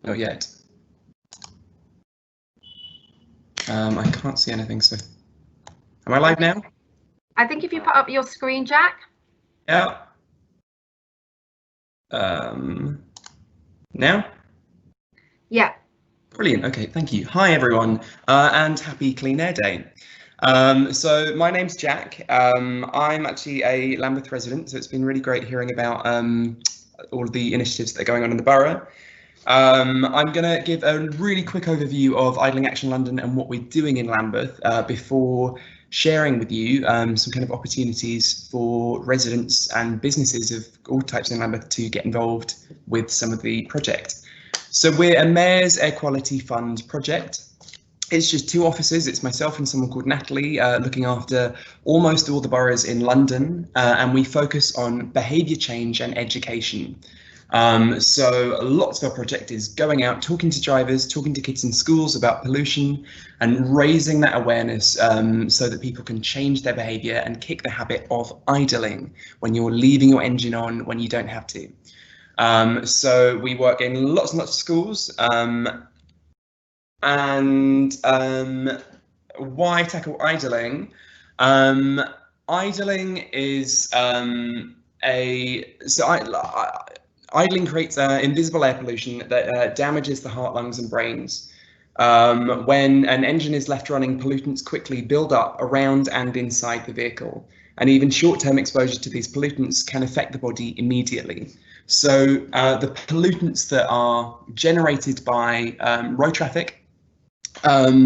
Not yet. I can't see anything, so. Am I live now? I think if you put up your screen, Jack. Yeah. Now? Yeah. Brilliant. Okay, thank you. Hi, everyone, and happy Clean Air Day. So my name's Jack. I'm actually a Lambeth resident, so it's been really great hearing about all of the initiatives that are going on in the borough. I'm going to give a really quick overview of Idling Action London and what we're doing in Lambeth before sharing with you some kind of opportunities for residents and businesses of all types in Lambeth to get involved with some of the project. So we're a Mayor's Air Quality Fund project. It's just two officers. It's myself and someone called Natalie looking after almost all the boroughs in London, and we focus on behaviour change and education. So lots of our project is going out, talking to drivers, talking to kids in schools about pollution and raising that awareness so that people can change their behaviour and kick the habit of idling when you're leaving your engine on when you don't have to. So we work in lots and lots of schools, and why tackle idling? Idling is idling creates invisible air pollution that damages the heart, lungs and brains. When an engine is left running, pollutants quickly build up around and inside the vehicle, and even short-term exposure to these pollutants can affect the body immediately. So the pollutants that are generated by road traffic are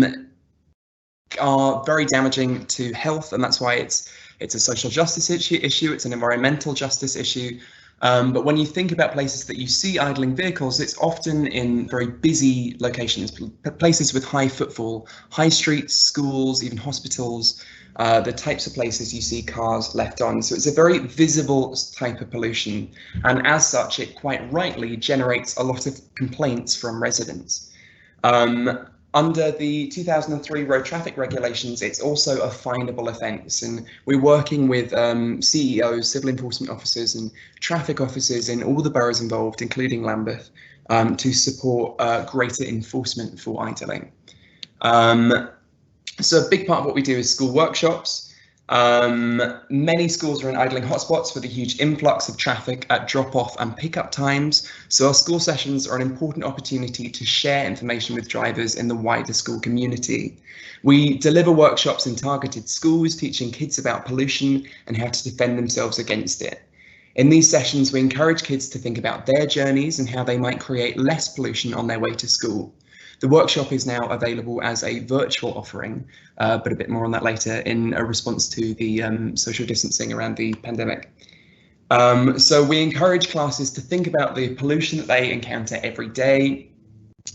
very damaging to health, and that's why it's a social justice issue, it's an environmental justice issue. But when you think about places that you see idling vehicles, it's often in very busy locations, places with high footfall, high streets, schools, even hospitals, the types of places you see cars left on. So it's a very visible type of pollution. And as such, it quite rightly generates a lot of complaints from residents. Under the 2003 road traffic regulations, it's also a finable offence, and we're working with CEOs, civil enforcement officers and traffic officers in all the boroughs involved, including Lambeth, to support greater enforcement for idling. So a big part of what we do is school workshops. Many schools are in idling hotspots with a huge influx of traffic at drop-off and pick-up times. So our school sessions are an important opportunity to share information with drivers in the wider school community. We deliver workshops in targeted schools, teaching kids about pollution and how to defend themselves against it. In these sessions, we encourage kids to think about their journeys and how they might create less pollution on their way to school. The workshop is now available as a virtual offering, but a bit more on that later in a response to the social distancing around the pandemic. So we encourage classes to think about the pollution that they encounter every day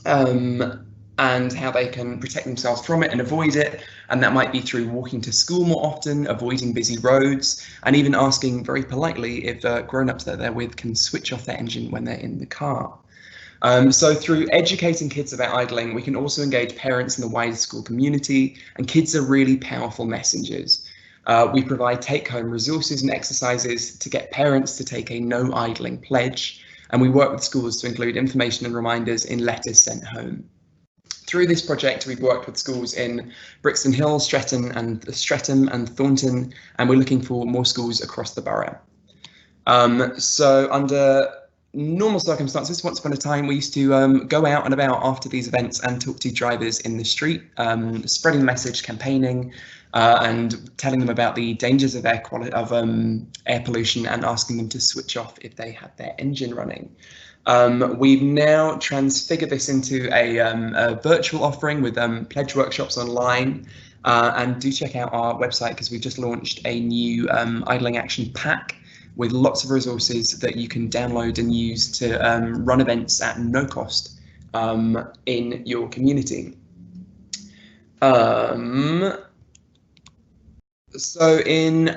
and how they can protect themselves from it and avoid it. And that might be through walking to school more often, avoiding busy roads, and even asking very politely if grown-ups that they're with can switch off their engine when they're in the car. So through educating kids about idling, we can also engage parents in the wider school community, and kids are really powerful messengers. We provide take-home resources and exercises to get parents to take a no idling pledge, and we work with schools to include information and reminders in letters sent home. Through this project, we've worked with schools in Brixton Hill, Streatham and Thornton, and we're looking for more schools across the borough. So under normal circumstances, once upon a time, we used to go out and about after these events and talk to drivers in the street, spreading the message, campaigning, and telling them about the dangers of air pollution and asking them to switch off if they had their engine running. We've now transfigured this into a virtual offering with pledge workshops online, and do check out our website because we've just launched a new idling action pack with lots of resources that you can download and use to run events at no cost in your community. So in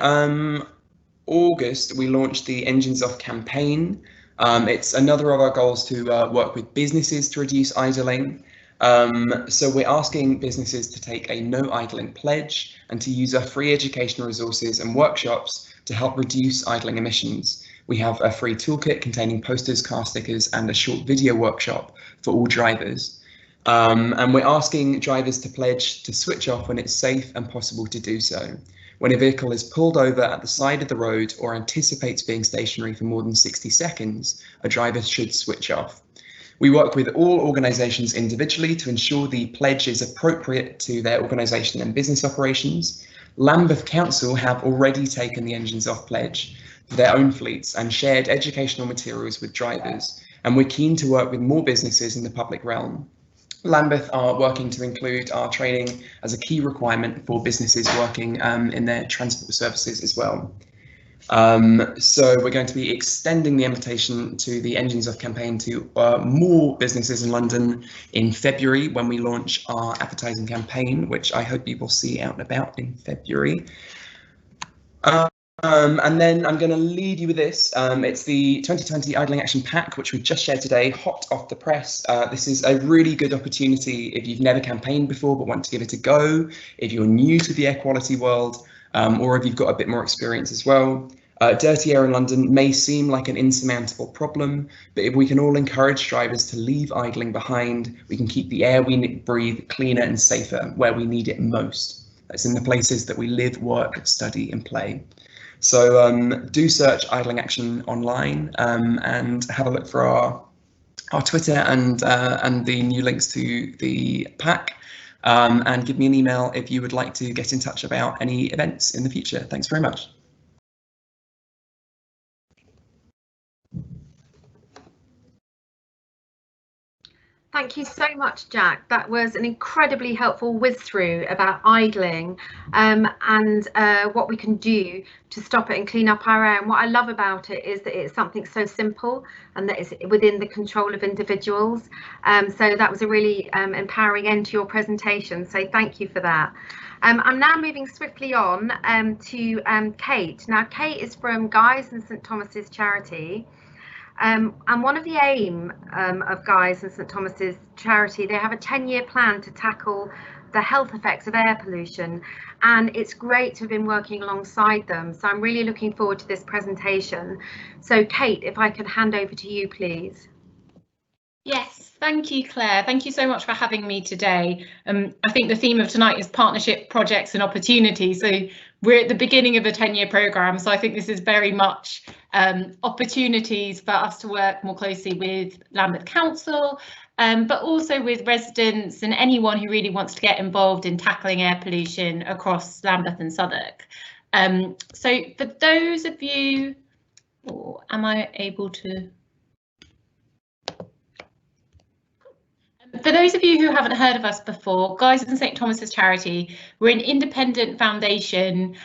August, we launched the Engines Off campaign. It's another of our goals to work with businesses to reduce idling. So we're asking businesses to take a no idling pledge and to use our free educational resources and workshops to help reduce idling emissions. We have a free toolkit containing posters, car stickers, and a short video workshop for all drivers. And we're asking drivers to pledge to switch off when it's safe and possible to do so. When a vehicle is pulled over at the side of the road or anticipates being stationary for more than 60 seconds, a driver should switch off. We work with all organisations individually to ensure the pledge is appropriate to their organisation and business operations. Lambeth Council have already taken the Engines Off pledge for their own fleets and shared educational materials with drivers, and we're keen to work with more businesses in the public realm. Lambeth are working to include our training as a key requirement for businesses working in their transport services as well. So we're going to be extending the invitation to the Engines Off campaign to more businesses in London in February when we launch our advertising campaign, which I hope you will see out and about in February. And then I'm going to lead you with this. It's the 2020 Idling Action Pack, which we've just shared today, hot off the press. This is a really good opportunity if you've never campaigned before but want to give it a go, if you're new to the air quality world, or if you've got a bit more experience as well. Dirty air in London may seem like an insurmountable problem, but if we can all encourage drivers to leave idling behind, we can keep the air we breathe cleaner and safer where we need it most. That's in the places that we live, work, study and play. So do search Idling Action online and have a look for our Twitter and the new links to the pack, and give me an email if you would like to get in touch about any events in the future. Thanks very much. Thank you so much, Jack. That was an incredibly helpful whiz through about idling and what we can do to stop it and clean up our air. And what I love about it is that it's something so simple and that it's within the control of individuals. So that was a really empowering end to your presentation. So thank you for that. I'm now moving swiftly on to Kate. Now, Kate is from Guy's and St Thomas's charity. And one of the aim of Guy's and St Thomas's charity, they have a 10-year plan to tackle the health effects of air pollution, and it's great to have been working alongside them. So I'm really looking forward to this presentation. So Kate, if I could hand over to you, please. Yes, thank you, Claire. Thank you so much for having me today. I think the theme of tonight is partnership, projects and opportunities. So we're at the beginning of a 10-year programme, so I think this is very much opportunities for us to work more closely with Lambeth Council, but also with residents and anyone who really wants to get involved in tackling air pollution across Lambeth and Southwark. So for those of you, am I able to? For those of you who haven't heard of us before, Guy's and St Thomas's charity, we're an independent foundation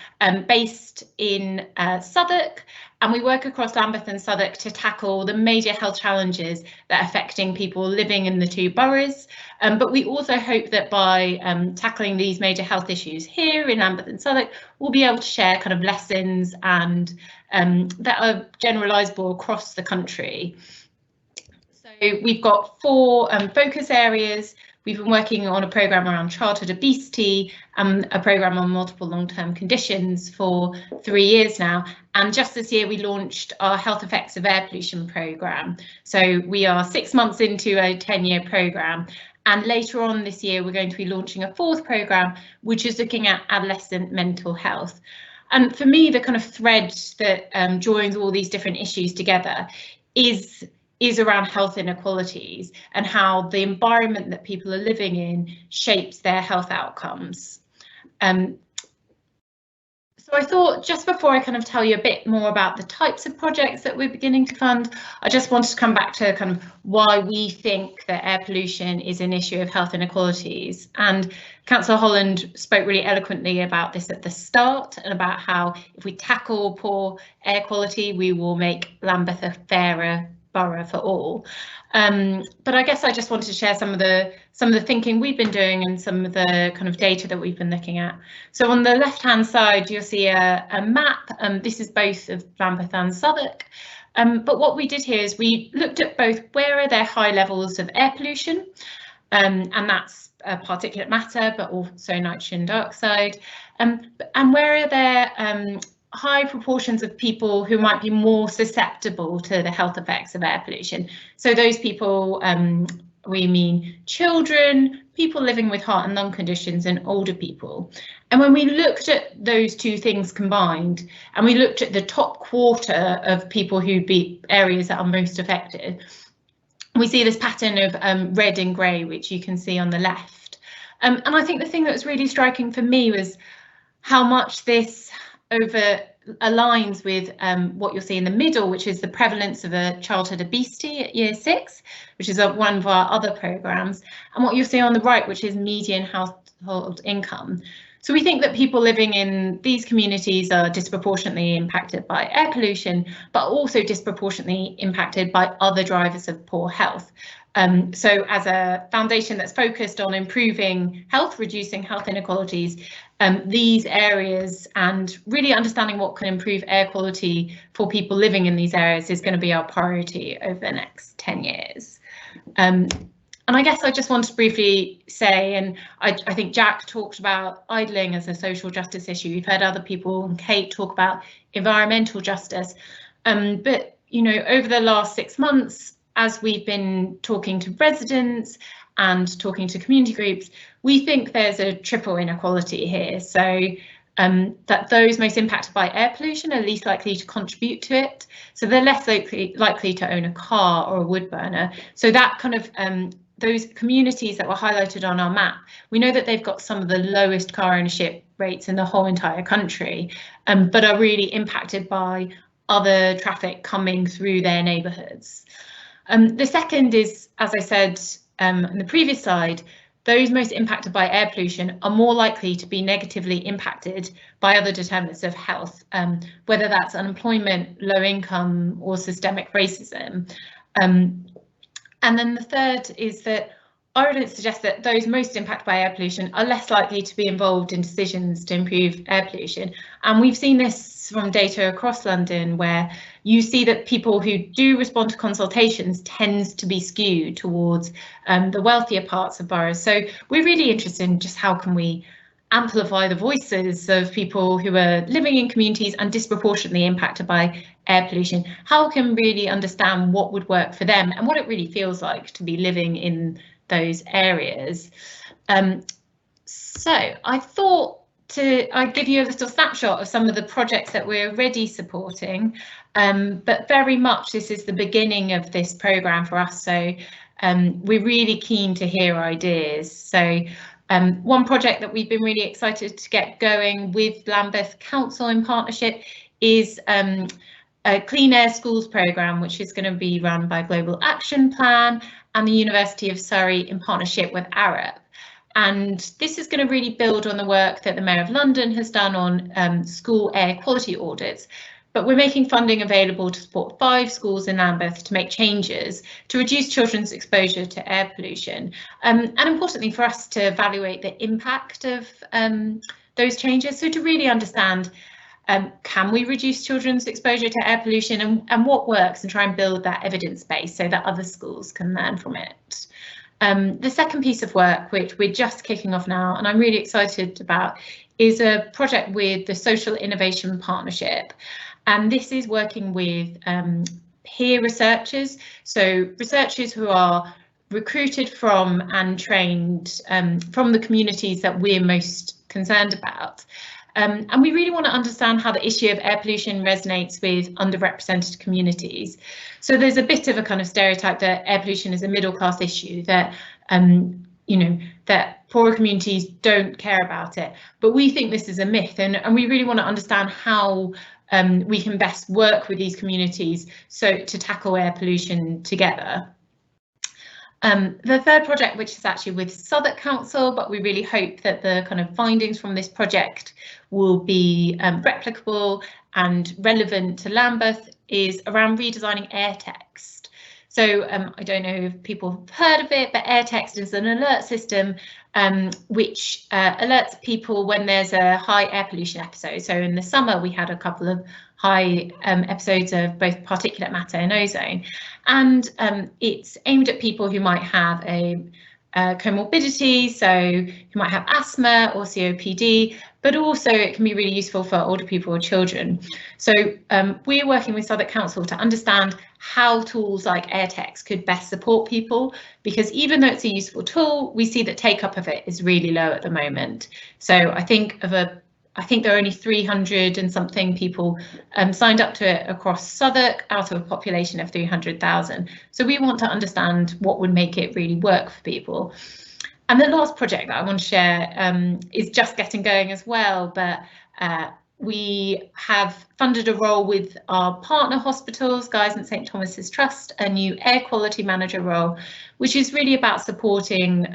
based in Southwark, and we work across Lambeth and Southwark to tackle the major health challenges that are affecting people living in the two boroughs. But we also hope that by tackling these major health issues here in Lambeth and Southwark, we'll be able to share kind of lessons and that are generalisable across the country. So we've got 4 focus areas. We've been working on a programme around childhood obesity, a programme on multiple long-term conditions for 3 years now. And just this year we launched our health effects of air pollution programme. So we are 6 months into a 10-year programme. And later on this year, we're going to be launching a 4th programme, which is looking at adolescent mental health. And for me, the kind of thread that joins all these different issues together is around health inequalities and how the environment that people are living in shapes their health outcomes. So I thought just before I kind of tell you a bit more about the types of projects that we're beginning to fund, I just wanted to come back to kind of why we think that air pollution is an issue of health inequalities. And Councillor Holland spoke really eloquently about this at the start and about how if we tackle poor air quality, we will make Lambeth a fairer borough for all. But I guess I just wanted to share some of the thinking we've been doing and some of the kind of data that we've been looking at. So on the left-hand side, you'll see a map. This is both of Lambeth and Southwark. But what we did here is we looked at both where are there high levels of air pollution, and that's particulate matter, but also nitrogen dioxide, and where are there high proportions of people who might be more susceptible to the health effects of air pollution. So those people, we mean children, people living with heart and lung conditions, and older people. And when we looked at those two things combined, and we looked at the top quarter of people who'd be areas that are most affected, we see this pattern of red and grey, which you can see on the left. And I think the thing that was really striking for me was how much this aligns with what you'll see in the middle, which is the prevalence of a childhood obesity at year 6, which is one of our other programmes, and what you'll see on the right, which is median household income. So we think that people living in these communities are disproportionately impacted by air pollution, but also disproportionately impacted by other drivers of poor health. So as a foundation that's focused on improving health, reducing health inequalities, these areas and really understanding what can improve air quality for people living in these areas is going to be our priority over the next 10 years. And I guess I just want to briefly say, and I think Jack talked about idling as a social justice issue. You've heard other people, and Kate, talk about environmental justice. But, you know, over the last 6 months, as we've been talking to residents and talking to community groups, we think there's a triple inequality here. So that those most impacted by air pollution are least likely to contribute to it. So they're less likely to own a car or a wood burner. So that kind of those communities that were highlighted on our map, we know that they've got some of the lowest car ownership rates in the whole entire country, but are really impacted by other traffic coming through their neighbourhoods. The second is, as I said in the previous slide, those most impacted by air pollution are more likely to be negatively impacted by other determinants of health, whether that's unemployment, low income, or systemic racism. And then the third is that our evidence suggests that those most impacted by air pollution are less likely to be involved in decisions to improve air pollution. And we've seen this from data across London, where you see that people who do respond to consultations tends to be skewed towards the wealthier parts of boroughs. So we're really interested in just how can we amplify the voices of people who are living in communities and disproportionately impacted by air pollution. How can we really understand what would work for them and what it really feels like to be living in those areas. So I thought I'd give you a little snapshot of some of the projects that we're already supporting, but very much this is the beginning of this programme for us, so we're really keen to hear ideas. So one project that we've been really excited to get going with Lambeth Council in partnership is a Clean Air Schools programme, which is going to be run by Global Action Plan and the University of Surrey in partnership with Arup. And this is going to really build on the work that the Mayor of London has done on school air quality audits. But we're making funding available to support 5 schools in Lambeth to make changes to reduce children's exposure to air pollution. And importantly for us to evaluate the impact of those changes. So to really understand, can we reduce children's exposure to air pollution and what works, and try and build that evidence base so that other schools can learn from it. The second piece of work, which we're just kicking off now, and I'm really excited about, is a project with the Social Innovation Partnership. And this is working with peer researchers, so researchers who are recruited from and trained from the communities that we're most concerned about. And we really want to understand how the issue of air pollution resonates with underrepresented communities. So there's a bit of a kind of stereotype that air pollution is a middle class issue, that you know, that poorer communities don't care about it. But we think this is a myth, and we really want to understand how we can best work with these communities so to tackle air pollution together. The third project, which is actually with Southwark Council, but we really hope that the kind of findings from this project will be replicable and relevant to Lambeth, is around redesigning air text. So I don't know if people have heard of it, but AirText is an alert system which alerts people when there's a high air pollution episode. So in the summer, we had a couple of high episodes of both particulate matter and ozone, and it's aimed at people who might have a comorbidity, so who might have asthma or COPD, but also it can be really useful for older people or children. So we're working with Southwark Council to understand how tools like AirText could best support people, because even though it's a useful tool, we see that take-up of it is really low at the moment. So I think there are only 300 and something people signed up to it across Southwark out of a population of 300,000. So we want to understand what would make it really work for people. And the last project that I want to share is just getting going as well, but we have funded a role with our partner hospitals, Guy's and St Thomas's Trust, a new air quality manager role, which is really about supporting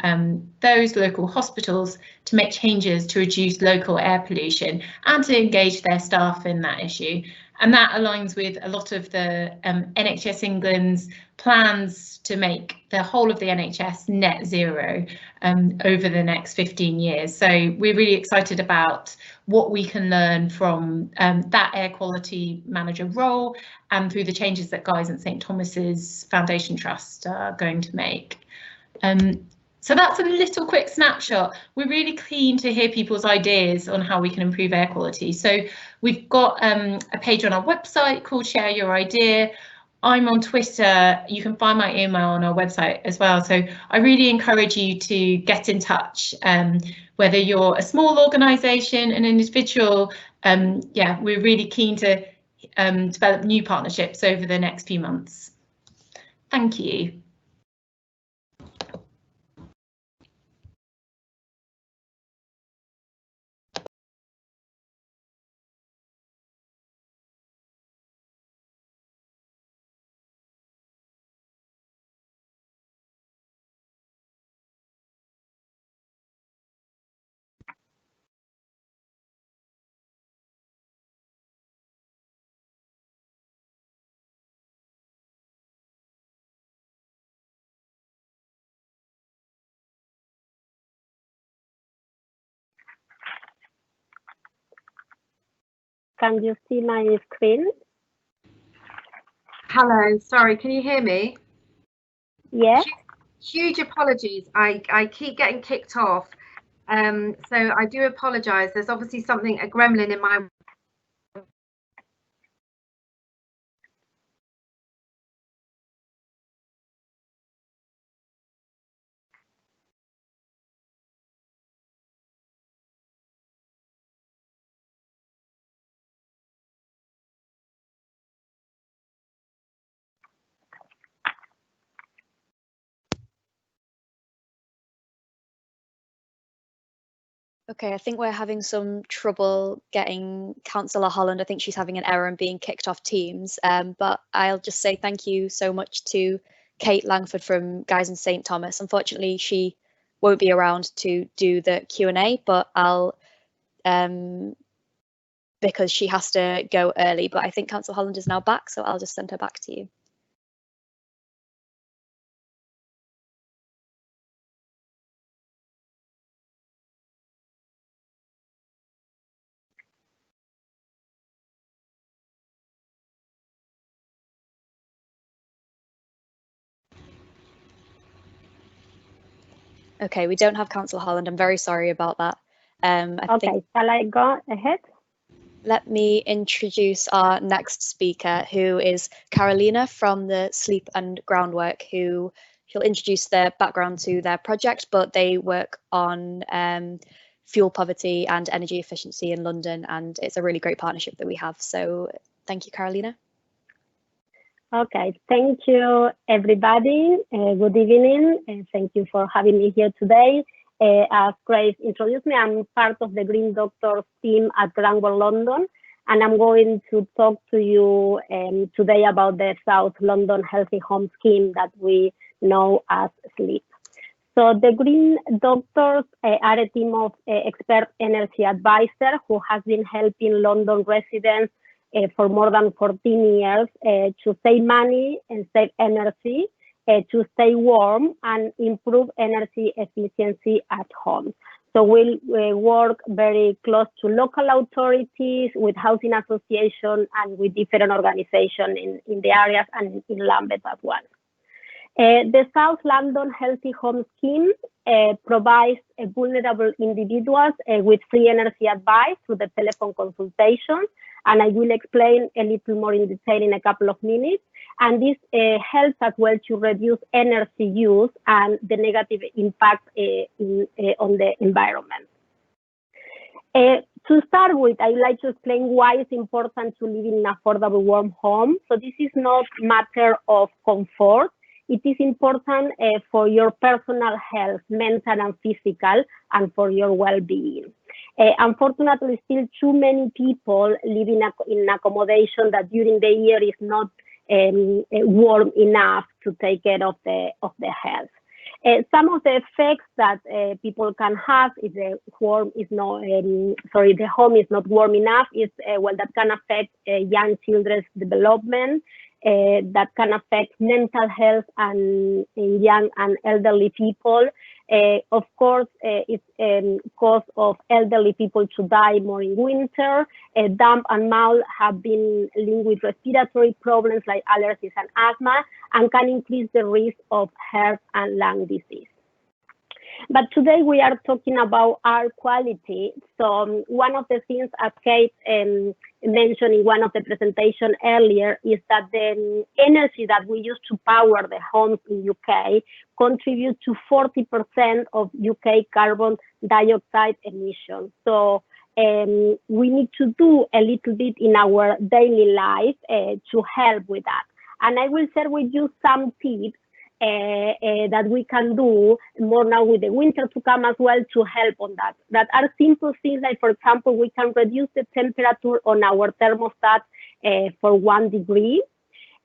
those local hospitals to make changes to reduce local air pollution and to engage their staff in that issue. And that aligns with a lot of the NHS England's plans to make the whole of the NHS net zero over the next 15 years. So we're really excited about what we can learn from that air quality manager role and through the changes that Guy's and St Thomas's Foundation Trust are going to make. So that's a little quick snapshot. We're really keen to hear people's ideas on how we can improve air quality. So we've got a page on our website called Share Your Idea. I'm on Twitter. You can find my email on our website as well. So I really encourage you to get in touch, whether you're a small organisation, an individual. Yeah, we're really keen to develop new partnerships over the next few months. Thank you. Can you see my screen? Hello, sorry, can you hear me? Yes. Huge apologies. I keep getting kicked off. So I do apologise. There's obviously a gremlin in my Okay, I think we're having some trouble getting Councillor Holland. I think she's having an error and being kicked off Teams. But I'll just say thank you so much to Kate Langford from Guy's and St Thomas. Unfortunately, she won't be around to do the Q&A, but I'll because she has to go early. But I think Councillor Holland is now back, so I'll just send her back to you. Okay, we don't have Councillor Holland. I'm very sorry about that. Okay, shall I go ahead? Let me introduce our next speaker, who is Carolina from the Sleep and Groundwork, who she'll introduce their background to their project, but they work on fuel poverty and energy efficiency in London, and it's a really great partnership that we have. So thank you, Carolina. Okay, thank you, everybody. Good evening, and thank you for having me here today. As Grace introduced me, I'm part of the Green Doctors team at Groundwork London, and I'm going to talk to you today about the South London Healthy Home Scheme that we know as SLEEP. So the Green Doctors are a team of expert energy advisors who has been helping London residents for more than 14 years to save money and save energy, to stay warm and improve energy efficiency at home. So we'll work very close to local authorities, with housing associations, and with different organizations in the areas and in Lambeth as well. The South London Healthy Home Scheme provides vulnerable individuals with free energy advice through the telephone consultation, and I will explain a little more in detail in a couple of minutes. And this helps as well to reduce energy use and the negative impact on the environment. To start with, I would like to explain why it's important to live in an affordable warm home. So this is not a matter of comfort. It is important for your personal health, mental and physical, and for your well-being. Unfortunately, still too many people live in accommodation that during the year is not warm enough to take care of the health. Some of the effects that people can have if the home is not warm enough is well, that can affect young children's development. That can affect mental health and young and elderly people. Of course, it's cause of elderly people to die more in winter. Damp and mold have been linked with respiratory problems like allergies and asthma, and can increase the risk of heart and lung disease. But today we are talking about air quality. So one of the things, as Kate mentioned in one of the presentations earlier, is that the energy that we use to power the homes in UK contributes to 40% of UK carbon dioxide emissions. So we need to do a little bit in our daily life to help with that. And I will share with you some tips that we can do more now with the winter to come as well to help on that. That are simple things like, for example, we can reduce the temperature on our thermostat for 1 degree.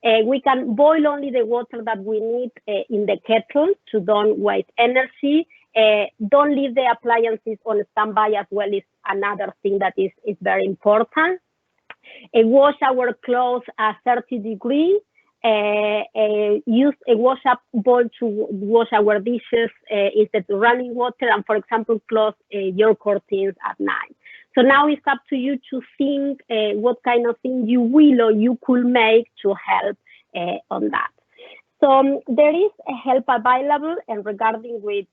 We can boil only the water that we need in the kettle to don't waste energy. Don't leave the appliances on standby as well is another thing that is very important. Wash our clothes at 30 degrees. Use a wash-up bowl to wash our dishes instead of running water, and for example, close your curtains at night. So now it's up to you to think what kind of thing you will or you could make to help on that. So there is a help available and regarding with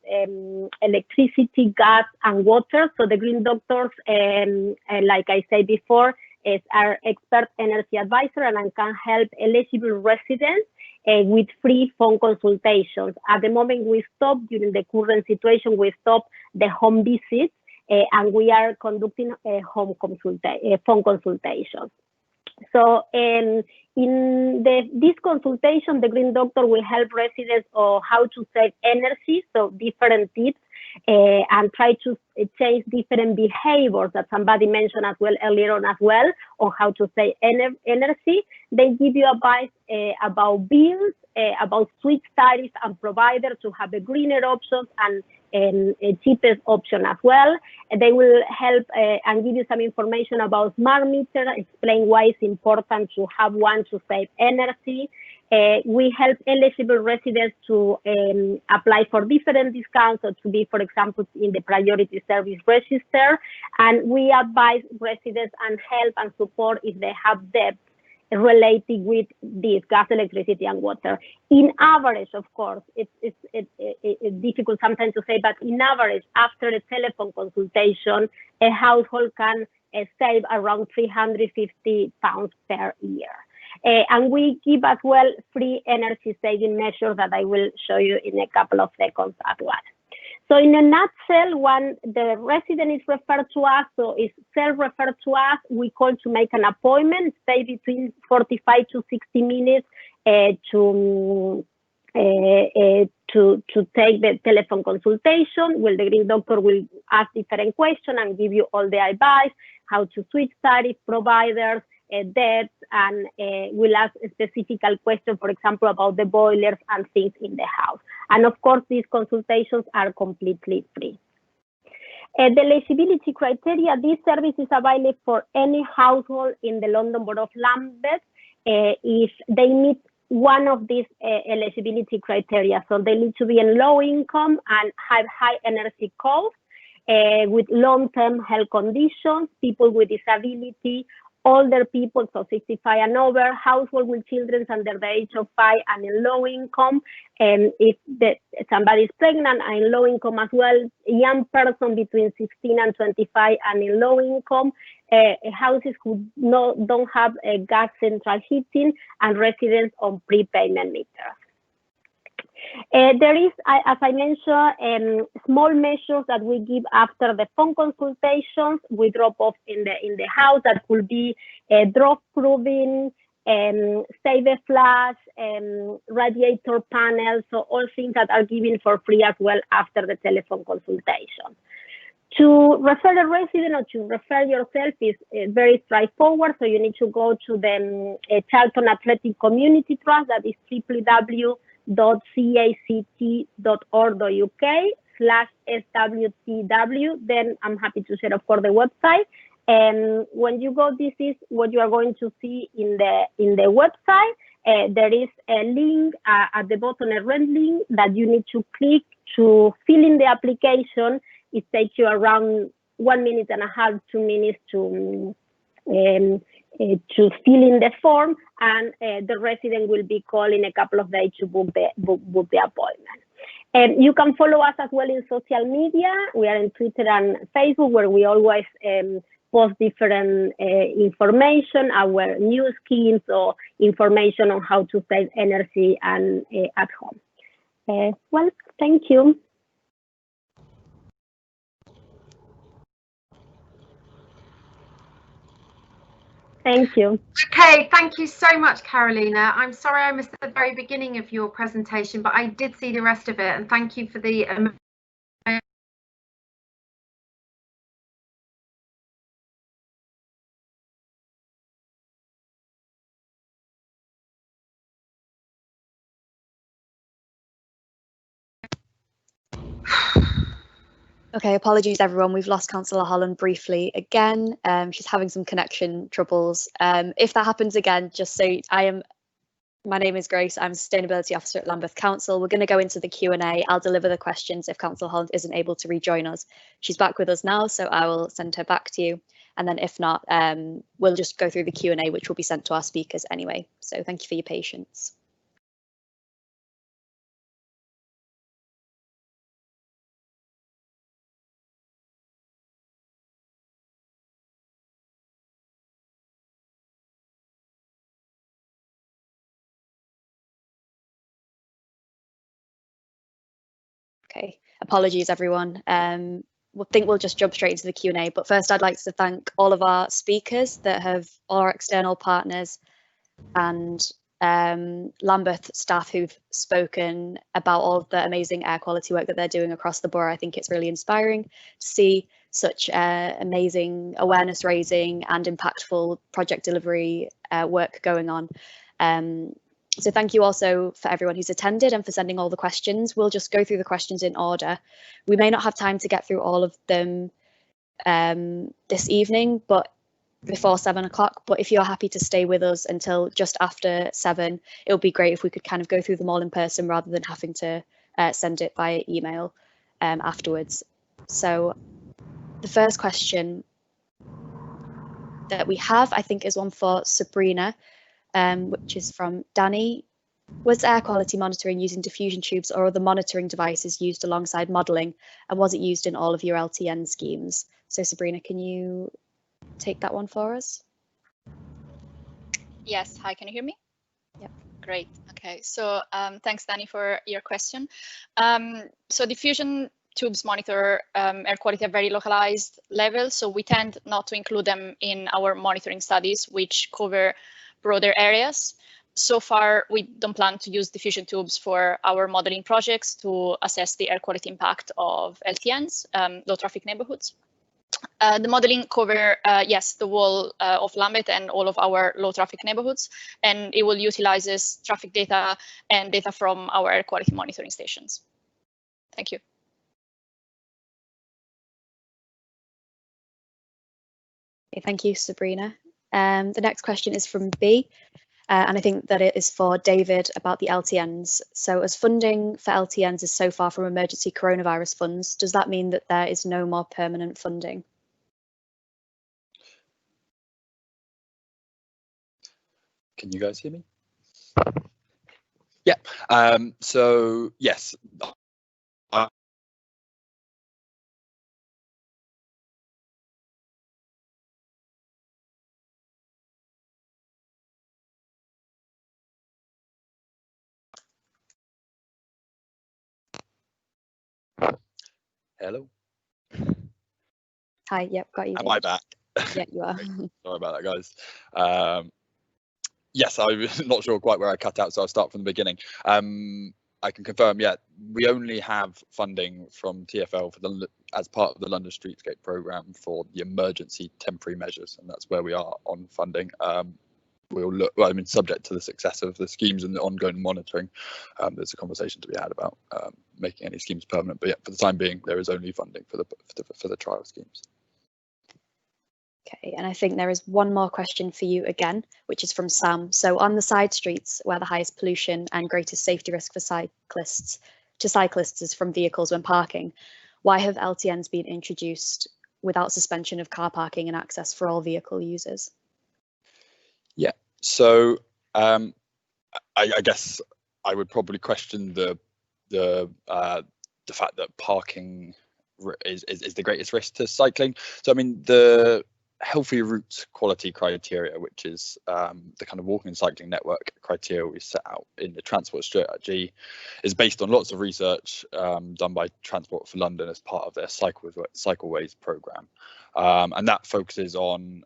electricity, gas, and water. So the Green Doctors, like I said before, is our expert energy advisor, and I can help eligible residents with free phone consultations. At the moment, we stop during the current situation. We stop the home visits, and we are conducting phone consultations. So in this consultation, the Green Doctor will help residents on how to save energy, so different tips, and try to change different behaviors that somebody mentioned as well earlier on as well, on how to save energy. They give you advice about bills, about switch tariffs and providers to have a greener options and a cheapest option as well. They will help and give you some information about smart meter, explain why it's important to have one to save energy. We help eligible residents to apply for different discounts, or to be, for example, in the priority service register. And we advise residents and help and support if they have debt related with this gas, electricity, and water. In average, of course, it's difficult sometimes to say, but in average, after a telephone consultation, a household can save around £350 per year. And we give as well free energy saving measures that I will show you in a couple of seconds as well. So in a nutshell, when the resident is referred to us, so is self-referred to us, we call to make an appointment, stay between 45 to 60 minutes to take the telephone consultation. Well, the Green Doctor will ask different questions and give you all the advice, how to switch tariff providers, debts, and we'll ask a specific question, for example, about the boilers and things in the house. And of course, these consultations are completely free. The eligibility criteria, this service is available for any household in the London Borough of Lambeth if they meet one of these eligibility criteria. So they need to be in low income and have high energy costs, with long-term health conditions, people with disability, older people, so 65 and over, household with children under the age of 5 and in low income, and if somebody is pregnant and in low income as well, young person between 16 and 25 and in low income, houses who don't have gas central heating, and residents on prepayment meters. There is, as I mentioned, small measures that we give after the phone consultations. We drop off in the house that could be drop proving, save a flash, radiator panels, so all things that are given for free as well after the telephone consultation. To refer a resident or to refer yourself is very straightforward. So you need to go to the Charlton Athletic Community Trust, that is www.cact.org.uk/SWTW. Then I'm happy to share, of course, the website. And when you go, this is what you are going to see in the website. There is a link at the bottom, a red link that you need to click to fill in the application. It takes you around 1.5 minutes, 2 minutes to fill in the form, and the resident will be called in a couple of days to book the appointment. And you can follow us as well in social media. We are in Twitter and Facebook, where we always post different information, our new schemes or information on how to save energy and at home. Well, thank you. Thank you. Okay, thank you so much, Carolina. I'm sorry I missed the very beginning of your presentation, but I did see the rest of it, and thank you for the Okay, apologies everyone, we've lost Councillor Holland briefly again. She's having some connection troubles. If that happens again, just so my name is Grace, I'm Sustainability Officer at Lambeth Council. We're going to go into the Q&A. I'll deliver the questions if Councillor Holland isn't able to rejoin us. She's back with us now, so I will send her back to you. And then if not, we'll just go through the Q&A, which will be sent to our speakers anyway. So thank you for your patience. Okay, apologies everyone. I think we'll just jump straight into the Q&A, but first I'd like to thank all of our speakers all our external partners and Lambeth staff who've spoken about all of the amazing air quality work that they're doing across the borough. I think it's really inspiring to see such amazing awareness raising and impactful project delivery work going on. So thank you also for everyone who's attended and for sending all the questions. We'll just go through the questions in order. We may not have time to get through all of them this evening, but before 7 o'clock. But if you're happy to stay with us until just after 7, it would be great if we could kind of go through them all in person rather than having to send it via email afterwards. So the first question that we have, I think, is one for Sabrina. Which is from Danny. Was air quality monitoring using diffusion tubes or other monitoring devices used alongside modelling, and was it used in all of your LTN schemes? So Sabrina, can you take that one for us? Yes, hi, can you hear me? Yep. Great, okay, so thanks Danny for your question. So diffusion tubes monitor air quality at very localized levels, so we tend not to include them in our monitoring studies, which cover broader areas. So far, we don't plan to use diffusion tubes for our modeling projects to assess the air quality impact of LTNs, low traffic neighborhoods. The modeling cover, yes, the whole of Lambeth and all of our low traffic neighborhoods, and it will utilize traffic data and data from our air quality monitoring stations. Thank you. Okay, thank you, Sabrina. The next question is from B, and I think that it is for David about the LTNs. So as funding for LTNs is so far from emergency coronavirus funds, does that mean that there is no more permanent funding? Can you guys hear me? Yeah, so yes. Hello. Hi, yep, got you. Am I back? Yeah, you are. Sorry about that, guys. Yes, I'm not sure quite where I cut out, so I'll start from the beginning. I can confirm, yeah, we only have funding from TfL for as part of the London Streetscape programme for the emergency temporary measures, and that's where we are on funding. We'll look, well, I mean, subject to the success of the schemes and the ongoing monitoring, there's a conversation to be had about making any schemes permanent. But yeah, for the time being, there is only funding for the trial schemes. Okay, and I think there is one more question for you again, which is from Sam. So on the side streets where the highest pollution and greatest safety risk for cyclists is from vehicles when parking, why have LTNs been introduced without suspension of car parking and access for all vehicle users? Yeah, so I guess I would probably question the fact that parking is the greatest risk to cycling. So I mean, the healthy route quality criteria, which is the kind of walking and cycling network criteria we set out in the transport strategy, is based on lots of research done by Transport for London as part of their cycleways programme. And that focuses on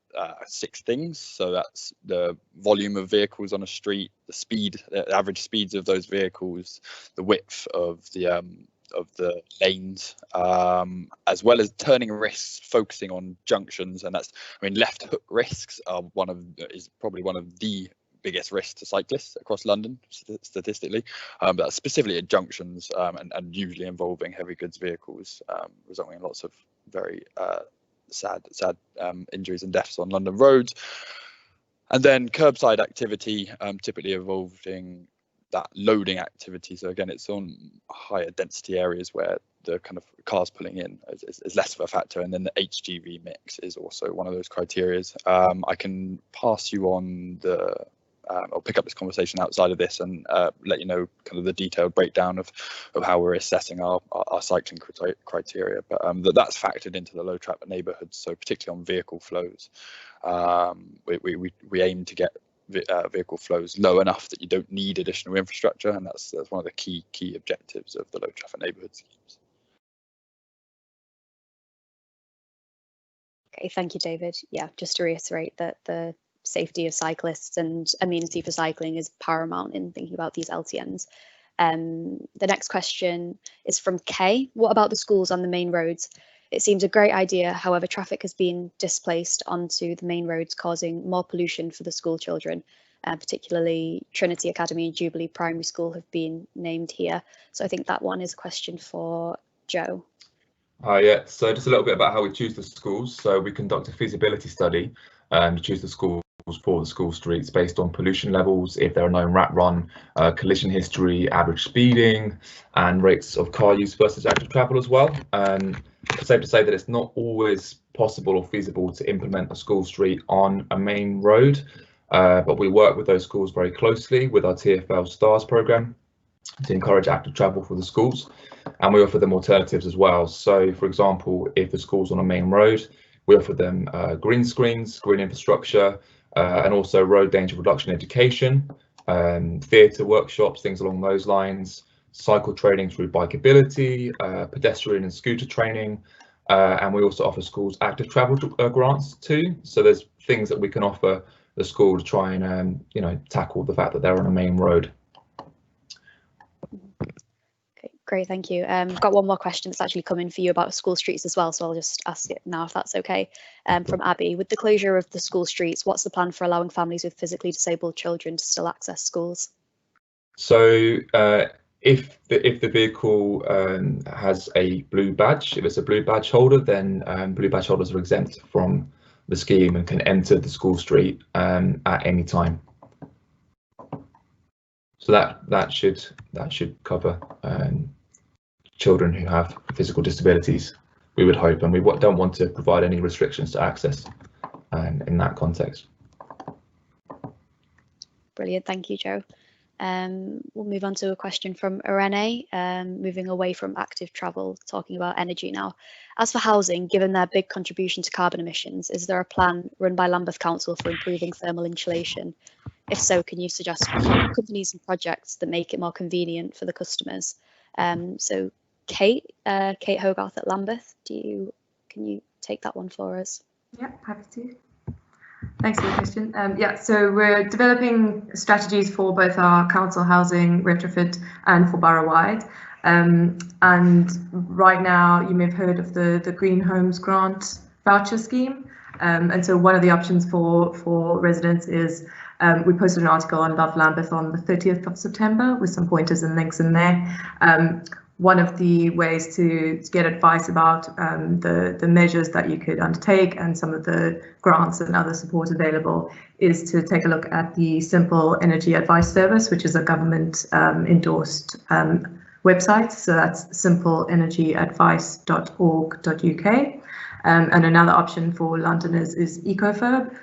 6 things. So that's the volume of vehicles on a street, the speed, the average speeds of those vehicles, the width of the lanes, as well as turning risks, focusing on junctions. And that's, I mean, left hook risks are probably one of the biggest risks to cyclists across London statistically, but that's specifically at junctions and usually involving heavy goods vehicles, resulting in lots of very sad injuries and deaths on London roads. And then curbside activity, typically involving that loading activity. So again, it's on higher density areas where the kind of cars pulling in is less of a factor. And then the HGV mix is also one of those criteria. I can pass you on I'll pick up this conversation outside of this and let you know kind of the detailed breakdown of how we're assessing our cycling criteria. But that's factored into the low traffic neighbourhoods. So particularly on vehicle flows, we aim to get vehicle flows low enough that you don't need additional infrastructure, and that's one of the key objectives of the low traffic neighbourhood schemes. Okay, thank you, David. Yeah, just to reiterate that the safety of cyclists and amenity for cycling is paramount in thinking about these LTNs. The next question is from Kay. What about the schools on the main roads? It seems a great idea, however, traffic has been displaced onto the main roads, causing more pollution for the school children. Particularly Trinity Academy and Jubilee Primary School have been named here. So I think that one is a question for Joe. Yeah, so just a little bit about how we choose the schools. So we conduct a feasibility study to choose the schools for the school streets based on pollution levels, if there are known rat run, collision history, average speeding, and rates of car use versus active travel as well. It's safe to say that it's not always possible or feasible to implement a school street on a main road, but we work with those schools very closely with our TfL STARS programme to encourage active travel for the schools, and we offer them alternatives as well. So, for example, if the school's on a main road, we offer them green screens, green infrastructure, and also road danger reduction education, theatre workshops, things along those lines, cycle training through bikeability, pedestrian and scooter training, and we also offer schools active travel grants too. So there's things that we can offer the school to try and tackle the fact that they're on a main road. Okay, great, thank you. I've got one more question that's actually coming for you about school streets as well, so I'll just ask it now if that's okay. From Abby, with the closure of the school streets, what's the plan for allowing families with physically disabled children to still access schools? So if the vehicle has a blue badge, if it's a blue badge holder, then blue badge holders are exempt from the scheme and can enter the school street at any time. So that should cover children who have physical disabilities, we would hope, and we don't want to provide any restrictions to access in that context. Brilliant, thank you, Joe. We'll move on to a question from Irene, moving away from active travel, talking about energy now. As for housing, given their big contribution to carbon emissions, is there a plan run by Lambeth Council for improving thermal insulation? If so, can you suggest companies and projects that make it more convenient for the customers? So Kate Hogarth at Lambeth, can you take that one for us? Yeah, happy to. Thanks for the question. Yeah, so we're developing strategies for both our council housing retrofit and for borough-wide. And right now, you may have heard of the Green Homes Grant voucher scheme. And so one of the options for residents is we posted an article on Love Lambeth on the 30th of September with some pointers and links in there. One of the ways to get advice about the measures that you could undertake and some of the grants and other support available is to take a look at the Simple Energy Advice Service, which is a government endorsed website. So that's simpleenergyadvice.org.uk. And another option for Londoners is EcoFurb.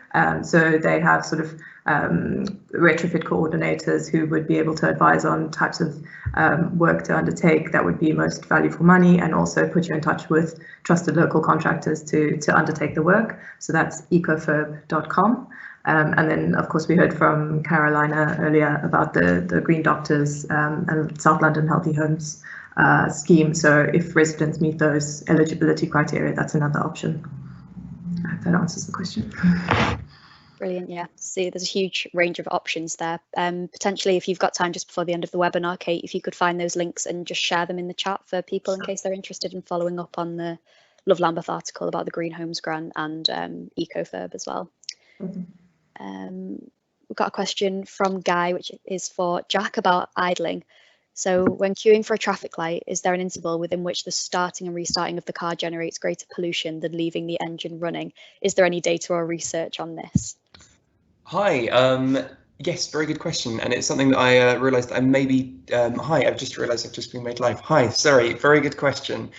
So they have sort of retrofit coordinators who would be able to advise on types of work to undertake that would be most value for money, and also put you in touch with trusted local contractors to undertake the work. So that's ecofurb.com. And then, of course, we heard from Carolina earlier about the Green Doctors and South London Healthy Homes scheme. So if residents meet those eligibility criteria, that's another option. I hope that answers the question. Brilliant, yeah. See, there's a huge range of options there. Potentially, if you've got time just before the end of the webinar, Kate, if you could find those links and just share them in the chat for people in case they're interested in following up on the Love Lambeth article about the Green Homes Grant and EcoFurb as well. Mm-hmm. We've got a question from Guy, which is for Jack about idling. So when queuing for a traffic light, is there an interval within which the starting and restarting of the car generates greater pollution than leaving the engine running? Is there any data or research on this? Hi, yes, very good question. And it's something that I realised I maybe, hi, I've just realised I've just been made live. Hi, sorry, very good question.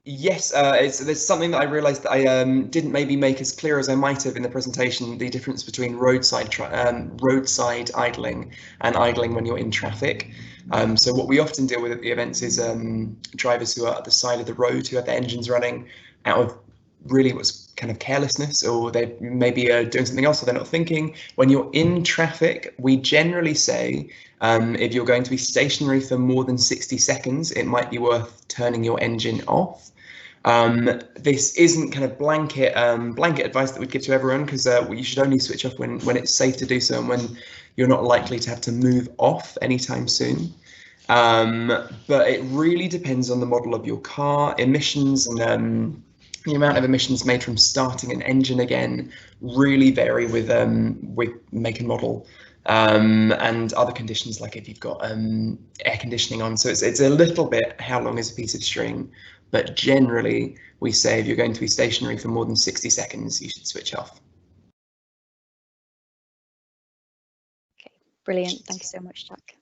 Yes, there's something that I realised that I didn't maybe make as clear as I might have in the presentation, the difference between roadside idling and idling when you're in traffic. So what we often deal with at the events is drivers who are at the side of the road who have their engines running out of really what's kind of carelessness, or they maybe doing something else, or they're not thinking. When you're in traffic, we generally say if you're going to be stationary for more than 60 seconds, it might be worth turning your engine off. This isn't kind of blanket advice that we'd give to everyone, because you should only switch off when it's safe to do so and when you're not likely to have to move off anytime soon. But it really depends on the model of your car. Emissions and the amount of emissions made from starting an engine again really vary with make and model, and other conditions, like if you've got air conditioning on. So it's a little bit how long is a piece of string, but generally we say if you're going to be stationary for more than 60 seconds, you should switch off. Okay, brilliant. Thank you so much, Jack.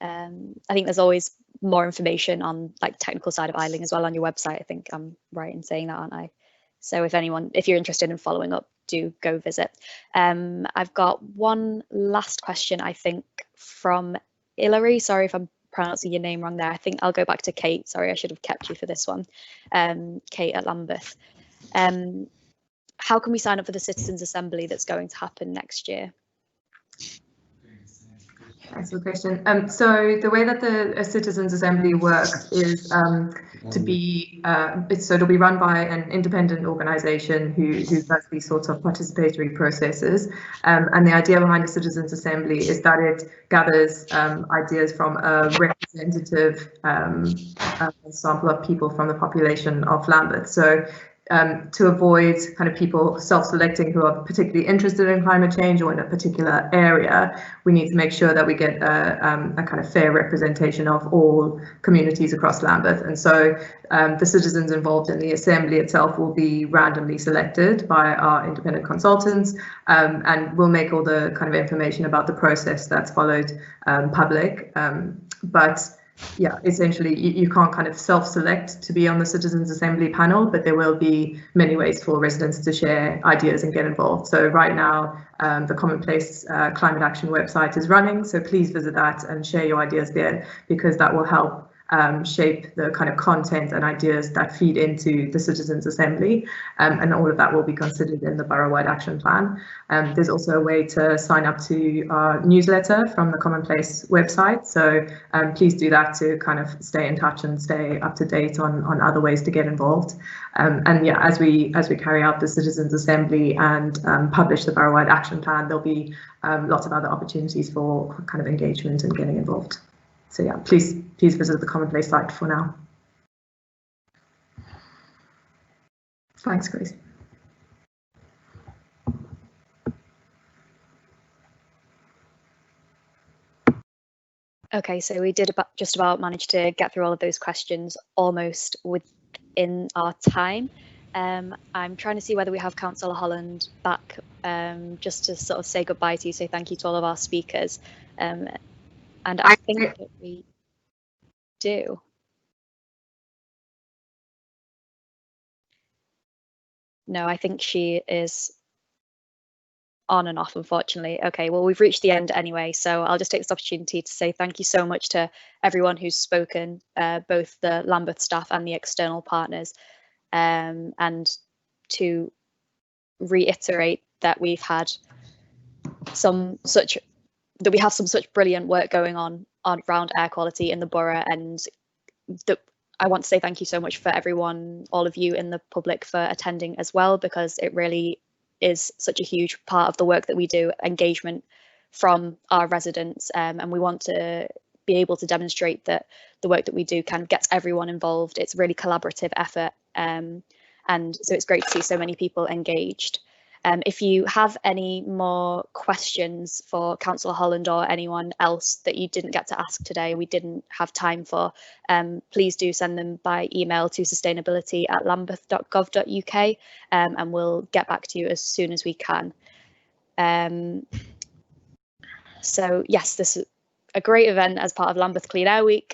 I think there's always more information on like technical side of idling as well on your website. I think I'm right in saying that, aren't I? So if you're interested in following up, do go visit. I've got one last question, I think, from Hilary. Sorry if I'm pronouncing your name wrong there. I think I'll go back to Kate. Sorry, I should have kept you for this one. Kate at Lambeth. How can we sign up for the Citizens Assembly that's going to happen next year? Thanks for the question. So the way that the Citizens Assembly works is it'll be run by an independent organisation who does these sorts of participatory processes. And the idea behind the Citizens Assembly is that it gathers ideas from a representative sample of people from the population of Lambeth. So to avoid kind of people self-selecting who are particularly interested in climate change or in a particular area, we need to make sure that we get a kind of fair representation of all communities across Lambeth. And so the citizens involved in the assembly itself will be randomly selected by our independent consultants, and we'll make all the kind of information about the process that's followed public. But yeah, essentially you can't kind of self-select to be on the Citizens Assembly panel, but there will be many ways for residents to share ideas and get involved. So right now, the Commonplace Climate Action website is running, so please visit that and share your ideas there, because that will help shape the kind of content and ideas that feed into the Citizens Assembly, and all of that will be considered in the borough-wide action plan. There's also a way to sign up to our newsletter from the Commonplace website, so please do that to kind of stay in touch and stay up to date on other ways to get involved. And yeah, as we carry out the Citizens Assembly and publish the borough-wide action plan, there'll be lots of other opportunities for kind of engagement and getting involved. So yeah, please visit the Commonplace site for now. Thanks, Grace. Okay, so we did just about manage to get through all of those questions almost within our time. I'm trying to see whether we have Councillor Holland back, just to sort of say goodbye to you, say thank you to all of our speakers. And I think that we do. No, I think she is on and off, unfortunately. Okay, well, we've reached the end anyway, so I'll just take this opportunity to say thank you so much to everyone who's spoken, both the Lambeth staff and the external partners, and to reiterate that we have some such brilliant work going on around air quality in the borough, and I want to say thank you so much for everyone, all of you in the public, for attending as well, because it really is such a huge part of the work that we do, engagement from our residents, and we want to be able to demonstrate that the work that we do kind of gets everyone involved. It's a really collaborative effort, and so it's great to see so many people engaged. If you have any more questions for Councillor Holland or anyone else that you didn't get to ask today, we didn't have time for, please do send them by email to sustainability@lambeth.gov.uk, and we'll get back to you as soon as we can. So yes, this is a great event as part of Lambeth Clean Air Week.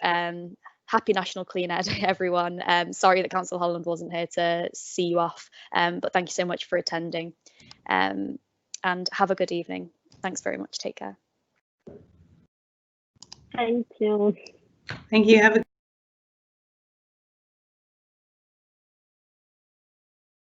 Happy National Clean Air Day, everyone. Sorry that Councillor Holland wasn't here to see you off, but thank you so much for attending, and have a good evening. Thanks very much. Take care. Thank you. Thank you. Have a